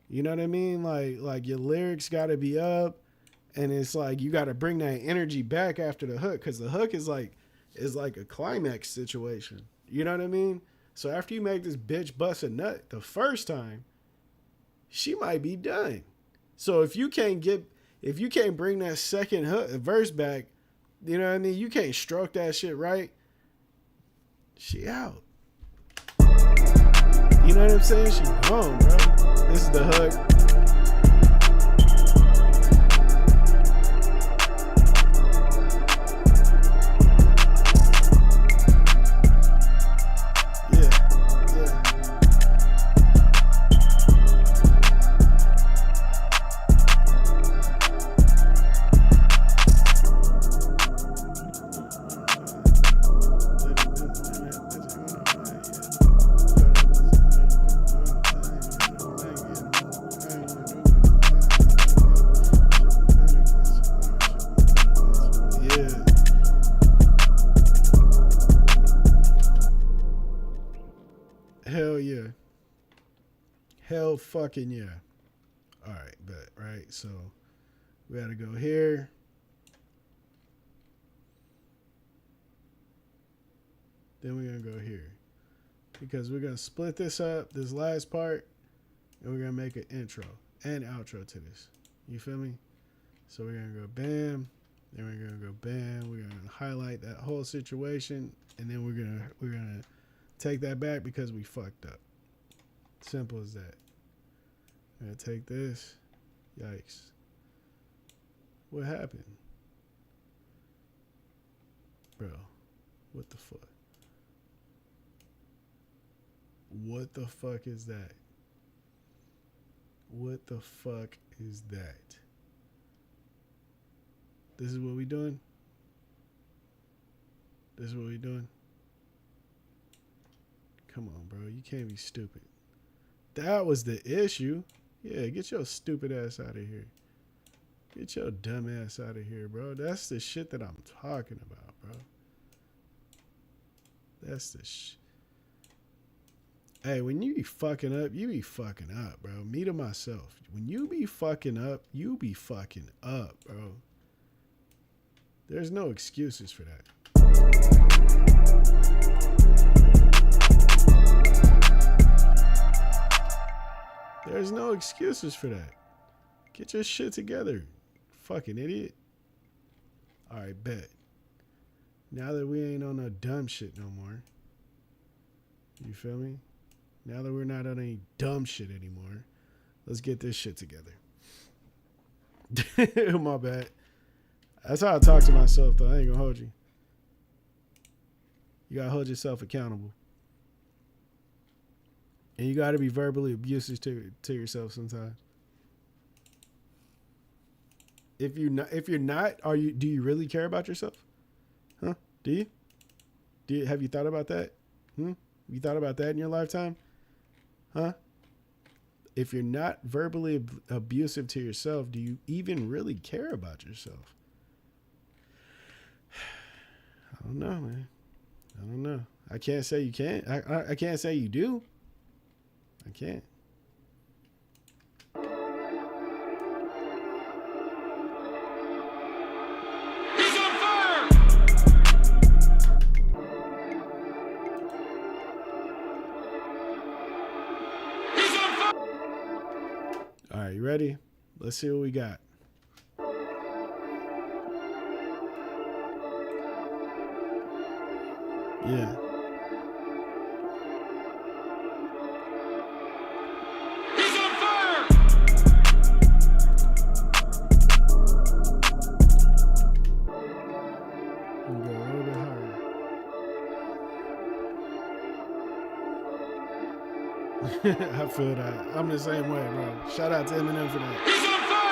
You know what I mean? Like your lyrics gotta be up, and it's like you gotta bring that energy back after the hook, because the hook is like a climax situation. You know what I mean? So after you make this bitch bust a nut the first time, she might be done. So if you can't bring that second verse back, you know what I mean? You can't stroke that shit right. She out. You know what I'm saying? She gone, bro. This is the hook. Hell yeah. Hell fucking yeah. All right, bet, right? So we got to go here. Then we're going to go here. Because we're going to split this up, this last part, and we're going to make an intro and outro to this. You feel me? So we're going to go bam. Then we're going to go bam. We're going to highlight that whole situation. And then we're going to take that back because we fucked up. Simple as that. I'm going to take this. Yikes. What happened? Bro, what the fuck? What the fuck is that? What the fuck is that? This is what we doing? This is what we doing? Come on, bro. You can't be stupid. That was the issue. Yeah, get your stupid ass out of here. Get your dumb ass out of here, bro. That's the shit that I'm talking about, bro. That's the shit. Hey, when you be fucking up, you be fucking up, bro. Me to myself. When you be fucking up, you be fucking up, bro. There's no excuses for that. There's no excuses for that. Get your shit together, fucking idiot. All right, bet. Now that we ain't on no dumb shit no more. You feel me? Now that we're not on any dumb shit anymore, let's get this shit together. My bad. That's how I talk to myself, though. I ain't gonna hold you. You gotta hold yourself accountable. And you gotta be verbally abusive to yourself sometimes. If you're not, do you really care about yourself? Huh? Do you? Have you thought about that? You thought about that in your lifetime? Huh? If you're not verbally abusive to yourself, do you even really care about yourself? I don't know, man. I don't know. I can't say you can't. I can't say you do. I can't. He's on fire! He's on fire! All right, you ready? Let's see what we got. Yeah. He's on fire! Go a little bit higher. I feel that. I'm the same way, bro. Shout out to Eminem for that. He's on fire!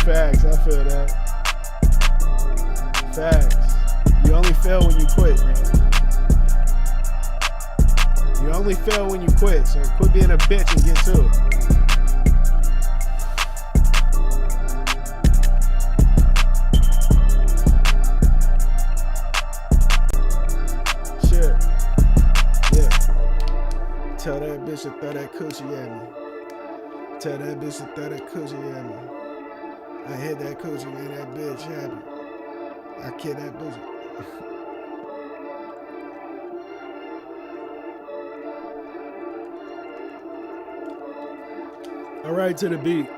Facts, I feel that. Facts. You only fail when you quit, man. You only fail when you quit, so quit being a bitch and get to it. Shit. Yeah. Tell that bitch to throw that coochie at me. Tell that bitch to throw that coochie at me. I hit that coochie, man, that bitch happy. I kill that bitch. All right, to the beat.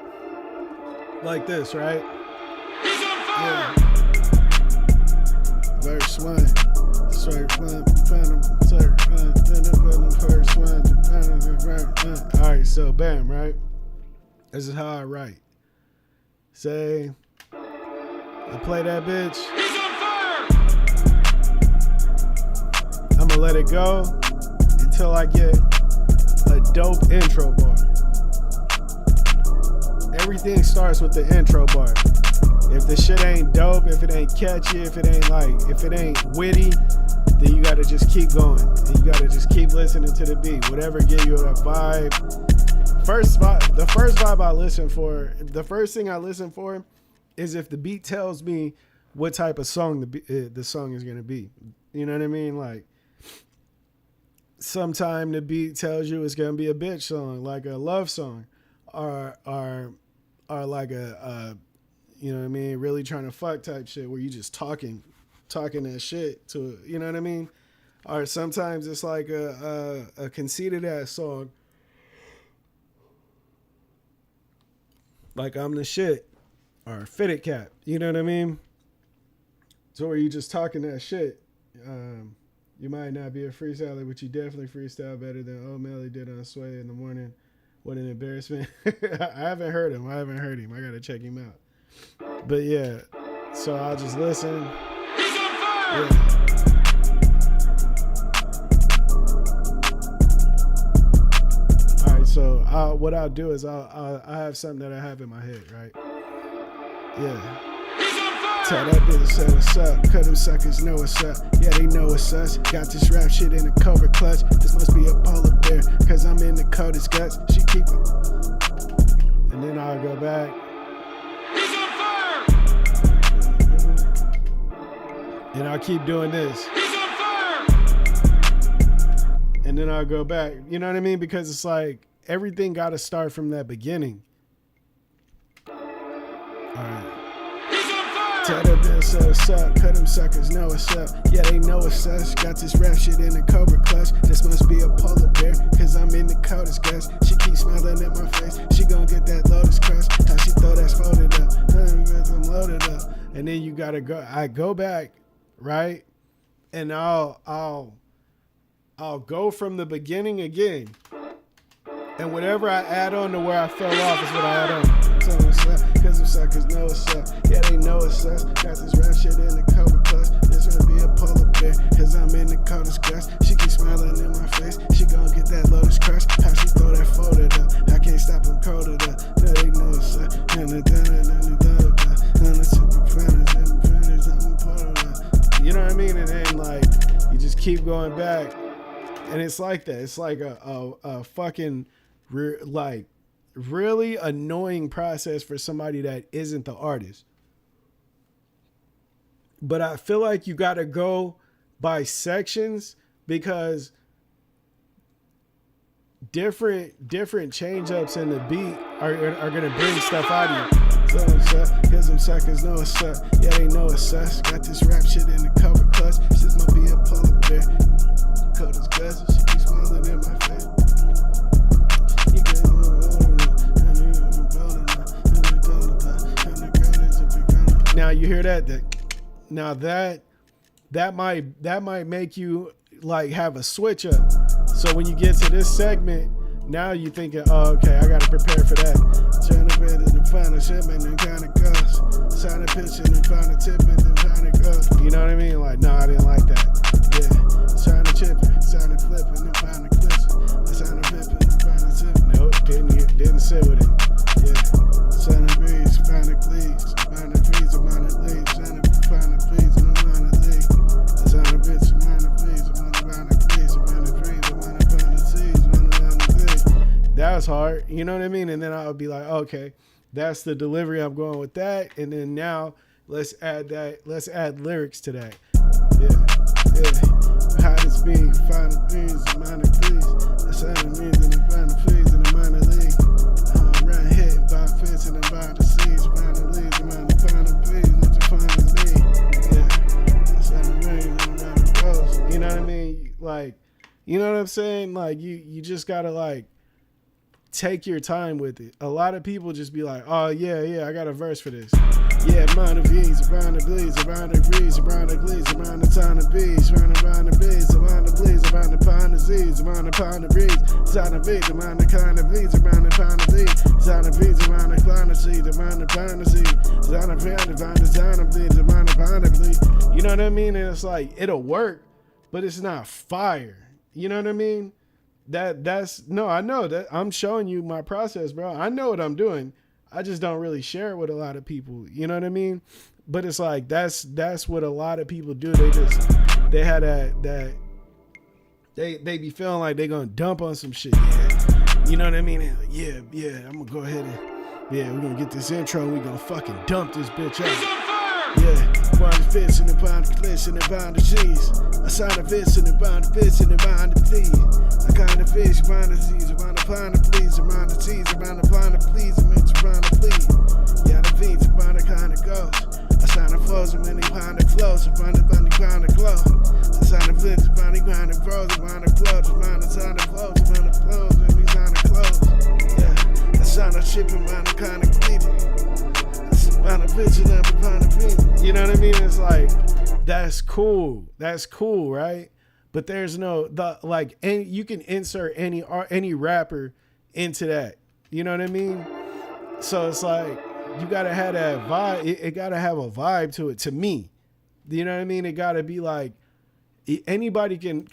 Like this, right? He's on fire! Yeah. Verse 1. First one. All right, so bam, right? This is how I write. Say, I play that bitch. He's on fire! I'ma let it go until I get a dope intro bar. everything starts with the intro bar. If the shit ain't dope, if it ain't catchy, if it ain't witty, then you gotta just keep going. And you gotta just keep listening to the beat. Whatever give you that vibe. The first vibe I listen for, the first thing I listen for is if the beat tells me what type of song the song is gonna be. You know what I mean? Like, sometime the beat tells you it's gonna be a bitch song, like a love song, or like a you know what I mean, really trying to fuck type shit where you just talking that shit to, you know what I mean? Or sometimes it's like a conceited ass song, like I'm the shit, or Fitted Cap, you know what I mean? So where you just talking that shit. You might not be a freestyler, but you definitely freestyle better than O'Malley did on Sway in the morning. What an embarrassment. I haven't heard him. I gotta check him out. But yeah, so I'll just listen. He's on fire! Yeah. All right, so what I'll do is I have something that I have in my head, right? Yeah. He's on fire! Tell that bitch say what's up, cause them suckers know what's up. Yeah, they know it's us. Got this rap shit in a cover clutch. This must be a polar bear, cause I'm in the coldest guts. She keep it. And then I'll go back. He's on fire! And I'll keep doing this. He's on fire! And then I'll go back. You know what I mean? Because it's like everything gotta start from that beginning. Alright. Tell that bitch say what's up, cause them suckers know what's up. Yeah, they know it's us. Got this rap shit in the cobra clutch. This must be a polar bear, cause I'm in the coldest guts. She keep smiling at my face. She gon' get that lotus crush. How she throw that's folded up. I'm loaded up. And then you gotta go. I go back, right? And I'll go from the beginning again. And whatever I add on to where I fell off is what I add on. Tell them what's up, cause them suckers know what's up. Yeah, they know it's us. Got this rap shit in the cover plus. This must be a polar bear, cause I'm in the coldest guts. She keep smiling in my face. She gon' get that lotus crush. How she throw that folded up. I can't stop them colded up. Yeah, they know it's us. You know what I mean? And then like you just keep going back. And it's like that. It's like a fucking like really annoying process for somebody that isn't the artist. But I feel like you got to go by sections because different change ups in the beat are going to bring stuff out of you. So cause them suckers know what's up. Yeah, they know it's us. Got this rap shit in the cover clutch. This might be a polar bear. Coldest guts. She keep smiling in my face. Now you hear that? Now that might make you like have a switch up. So when you get to this segment, now you thinking, oh, okay, I gotta prepare for that. Trying to bet in the final shipment and kind of goes. Sign a pitch and then find a tip and then kind of goes. You know what I mean? Like, no, I didn't like that. Yeah, sign a chip, sign a flip and then find a clip. Sign a pip and then find a tip. Nope, didn't sit with it. Yeah, sign a breeze, find a cleats, find a breeze, find a leaves, find a please and find a league. Sign a bitch, find a please, find a cleats, find a breeze, find a seeds, find a league. That was hard, you know what I mean? And then I would be like, okay, that's the delivery. I'm going with that. And then now let's add lyrics to that. Yeah. Hottest being, find a breeze, find a please. Sign a means and find a please and a minor league. Run hit by fence and by the seas, find a leads, find a please, not to find a league. Yeah. Sign a ring and find a ghost. You know what I mean? Like, you know what I'm saying? Like you just gotta like take your time with it. A lot of people just be like, oh yeah, I got a verse for this. Yeah, amount of V's, around the bleeds, around the breeze, around the glees, around the town of bees, around the bees, around the bleeds, around the pound of Z's, around the pound of breeze, sound of beats, around the kind of beats, around the pound of leads, sound of beats, around the clown of seeds, around the pound of seeds, sound of pound of the sound of beats, around the pound of bleeds. You know what I mean? And it's like, it'll work, but it's not fire. You know what I mean? I know that I'm showing you my process, bro. I know what I'm doing. I just don't really share it with a lot of people. You know what I mean? But it's like that's what a lot of people do. They had that they be feeling like they gonna dump on some shit. Yeah. You know what I mean? Like, yeah, I'm gonna go ahead and we're gonna get this intro and we gonna fucking dump this bitch out. He's on fire! Yeah, bound the fits and the bound the glitch and the bound the cheese. I signed the fits and the bound the fits and the bound the please. I kind of fish, bound the seas, around the pound the please, around the teas, around the pound the please, and it's around the please. Yeah, the beats, around the kind of goes. I signed the flows, and many pound the flows, around the pound the glow. I signed the fits, around the ground and grows, around the clothes, around the time the flows, around the flows, and we signed the clothes. Yeah, I signed the shipping, around the kind of cleaning. Around the bitch and up upon the beat. You know what I mean? It's like, that's cool. That's cool, right? But there's no and you can insert any rapper into that. You know what I mean? So it's like you gotta have that vibe. It gotta have a vibe to it. To me, you know what I mean? It gotta be like anybody can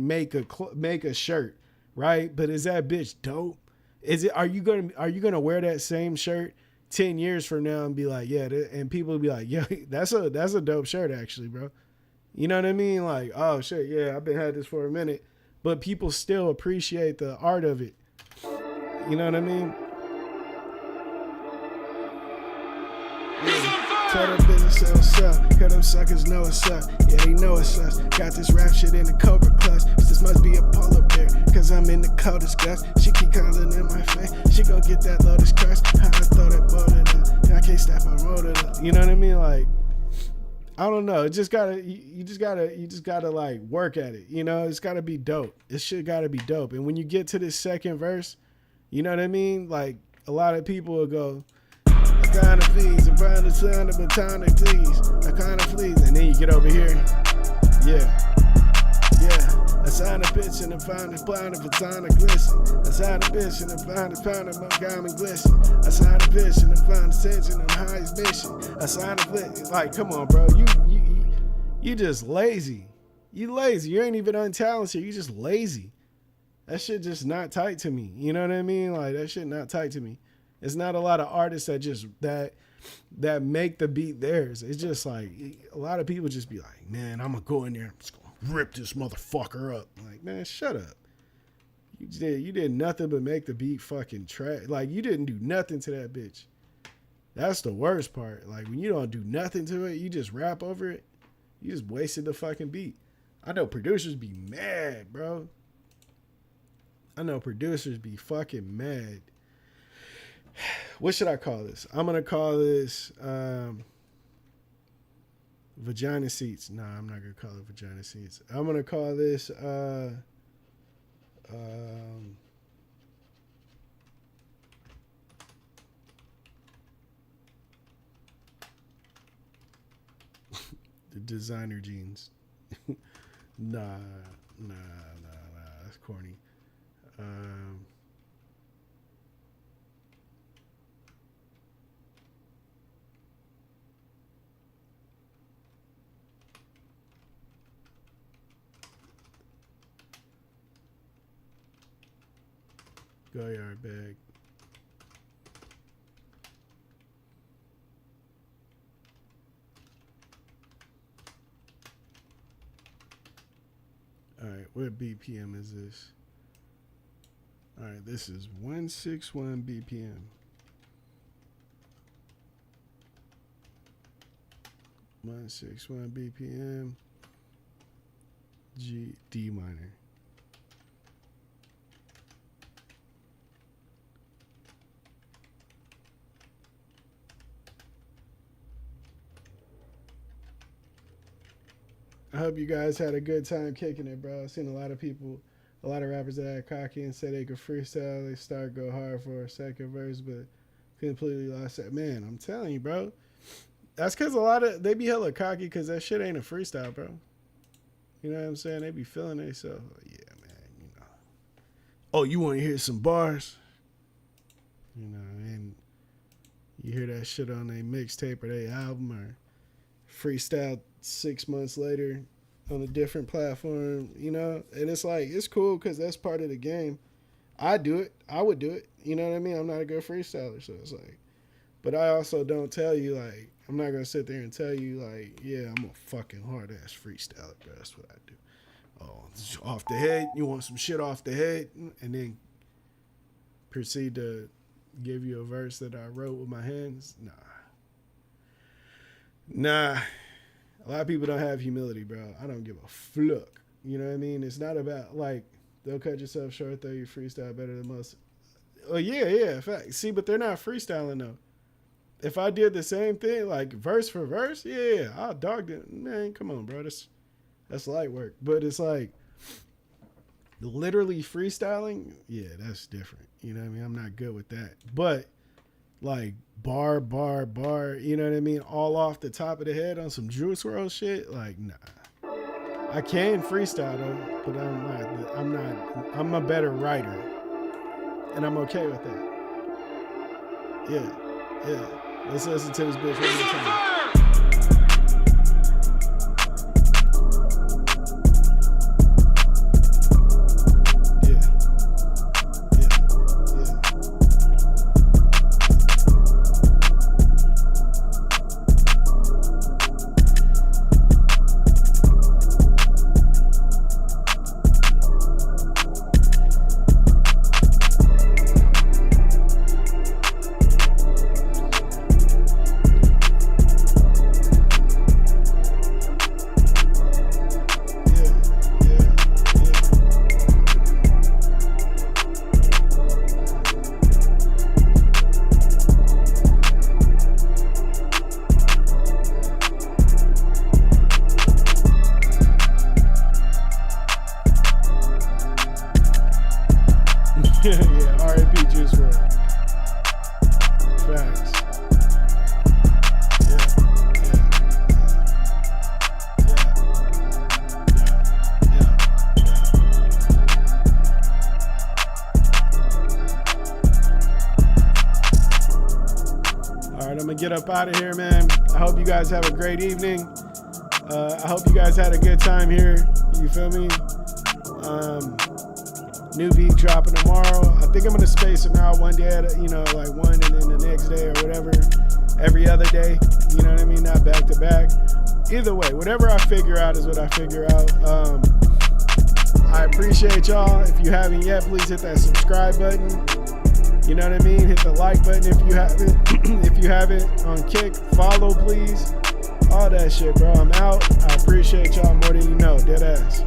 make a shirt, right? But is that bitch dope? Is it? Are you gonna wear that same shirt 10 years from now and be like, yeah, and people will be like, yeah, that's a dope shirt actually, bro. You know what I mean? Like, oh shit, yeah, I've been had this for a minute, but people still appreciate the art of it. You know what I mean? Yeah. Tell the business say what's up, cause them suckers know what's up. Yeah, they know it's us. Got this rap shit in the Cobra clutch. This must be a polar bear, cause I'm in the coldest guts. She keep calling in my face. She gon' get that lotus crush. How I throw that boat it up. I can't stop, I rolled it up. You know what I mean? Like, I don't know. It just gotta, you just gotta like work at it. You know, it's gotta be dope. This shit gotta be dope. And when you get to this second verse, you know what I mean? Like, a lot of people will go, I kind of flees, and find the sound of baton and please. I kind of flees. And then you get over here. Yeah. I signed a bitch and I found a pound of baton and glisten. I signed a bitch and I found a pound of Montgomery glisten. I signed a bitch and I found a tension on the highest mission. I signed a bitch. Like, come on, bro. You just lazy. You lazy. You ain't even untalented. You just lazy. That shit just not tight to me. You know what I mean? Like, that shit not tight to me. It's not a lot of artists that just that make the beat theirs. It's just like a lot of people just be like, man, I'm gonna go in there, I'm just gonna rip this motherfucker up. Like, man, shut up. You did nothing but make the beat fucking trash. Like, you didn't do nothing to that bitch. That's the worst part. Like, when you don't do nothing to it, you just rap over it. You just wasted the fucking beat. I know producers be mad, bro. I know producers be fucking mad. What should I call this? I'm going to call this vagina seats. Nah, I'm not going to call it vagina seats. I'm going to call this the designer jeans. Nah, that's corny. Go yard bag. All right, what BPM is this? All right, this is 161 BPM. BPM. D minor. I hope you guys had a good time kicking it, bro. I've seen a lot of people, a lot of rappers that act cocky and say they could freestyle. They start go hard for a second verse, but completely lost that. Man, I'm telling you, bro. That's because they be hella cocky because that shit ain't a freestyle, bro. You know what I'm saying? They be feeling themselves. Yeah, man, you know. Oh, you want to hear some bars? You know, and you hear that shit on their mixtape or their album or freestyle 6 months later on a different platform, you know? And it's like, it's cool because that's part of the game. I do it. I would do it. You know what I mean? I'm not a good freestyler, so it's like. But I also don't tell you like I'm not gonna sit there and tell you like, yeah, I'm a fucking hard ass freestyler, bro. That's what I do. Oh, off the head. You want some shit off the head, and then proceed to give you a verse that I wrote with my hands. Nah. A lot of people don't have humility, bro. I don't give a fuck. You know what I mean? It's not about like they'll cut yourself short though you freestyle better than most. Oh yeah, in fact. See, but they're not freestyling though. If I did the same thing, like verse for verse, yeah, I'll dog it. Man, come on, bro. That's light work. But it's like literally freestyling, yeah, that's different. You know what I mean? I'm not good with that. But like bar, you know what I mean? All off the top of the head on some Juice WRLD shit, like nah. I can freestyle though, but I'm a better writer. And I'm okay with that. Yeah. Let's listen to this bitch one more time. Yeah, R.I.P. Juice WRLD. Facts. All right, I'm gonna get up out of here, man. I hope you guys have a great evening. I hope you guys had a good time here. You feel me? New beat dropping tomorrow. I think I'm gonna space them out one day at like one and then the next day or whatever. Every other day. You know what I mean? Not back to back. Either way, whatever I figure out is what I figure out. I appreciate y'all. If you haven't yet, please hit that subscribe button. You know what I mean? Hit the like button if you haven't. If you haven't on Kick, follow please. All that shit, bro. I'm out. I appreciate y'all more than you know. Dead ass.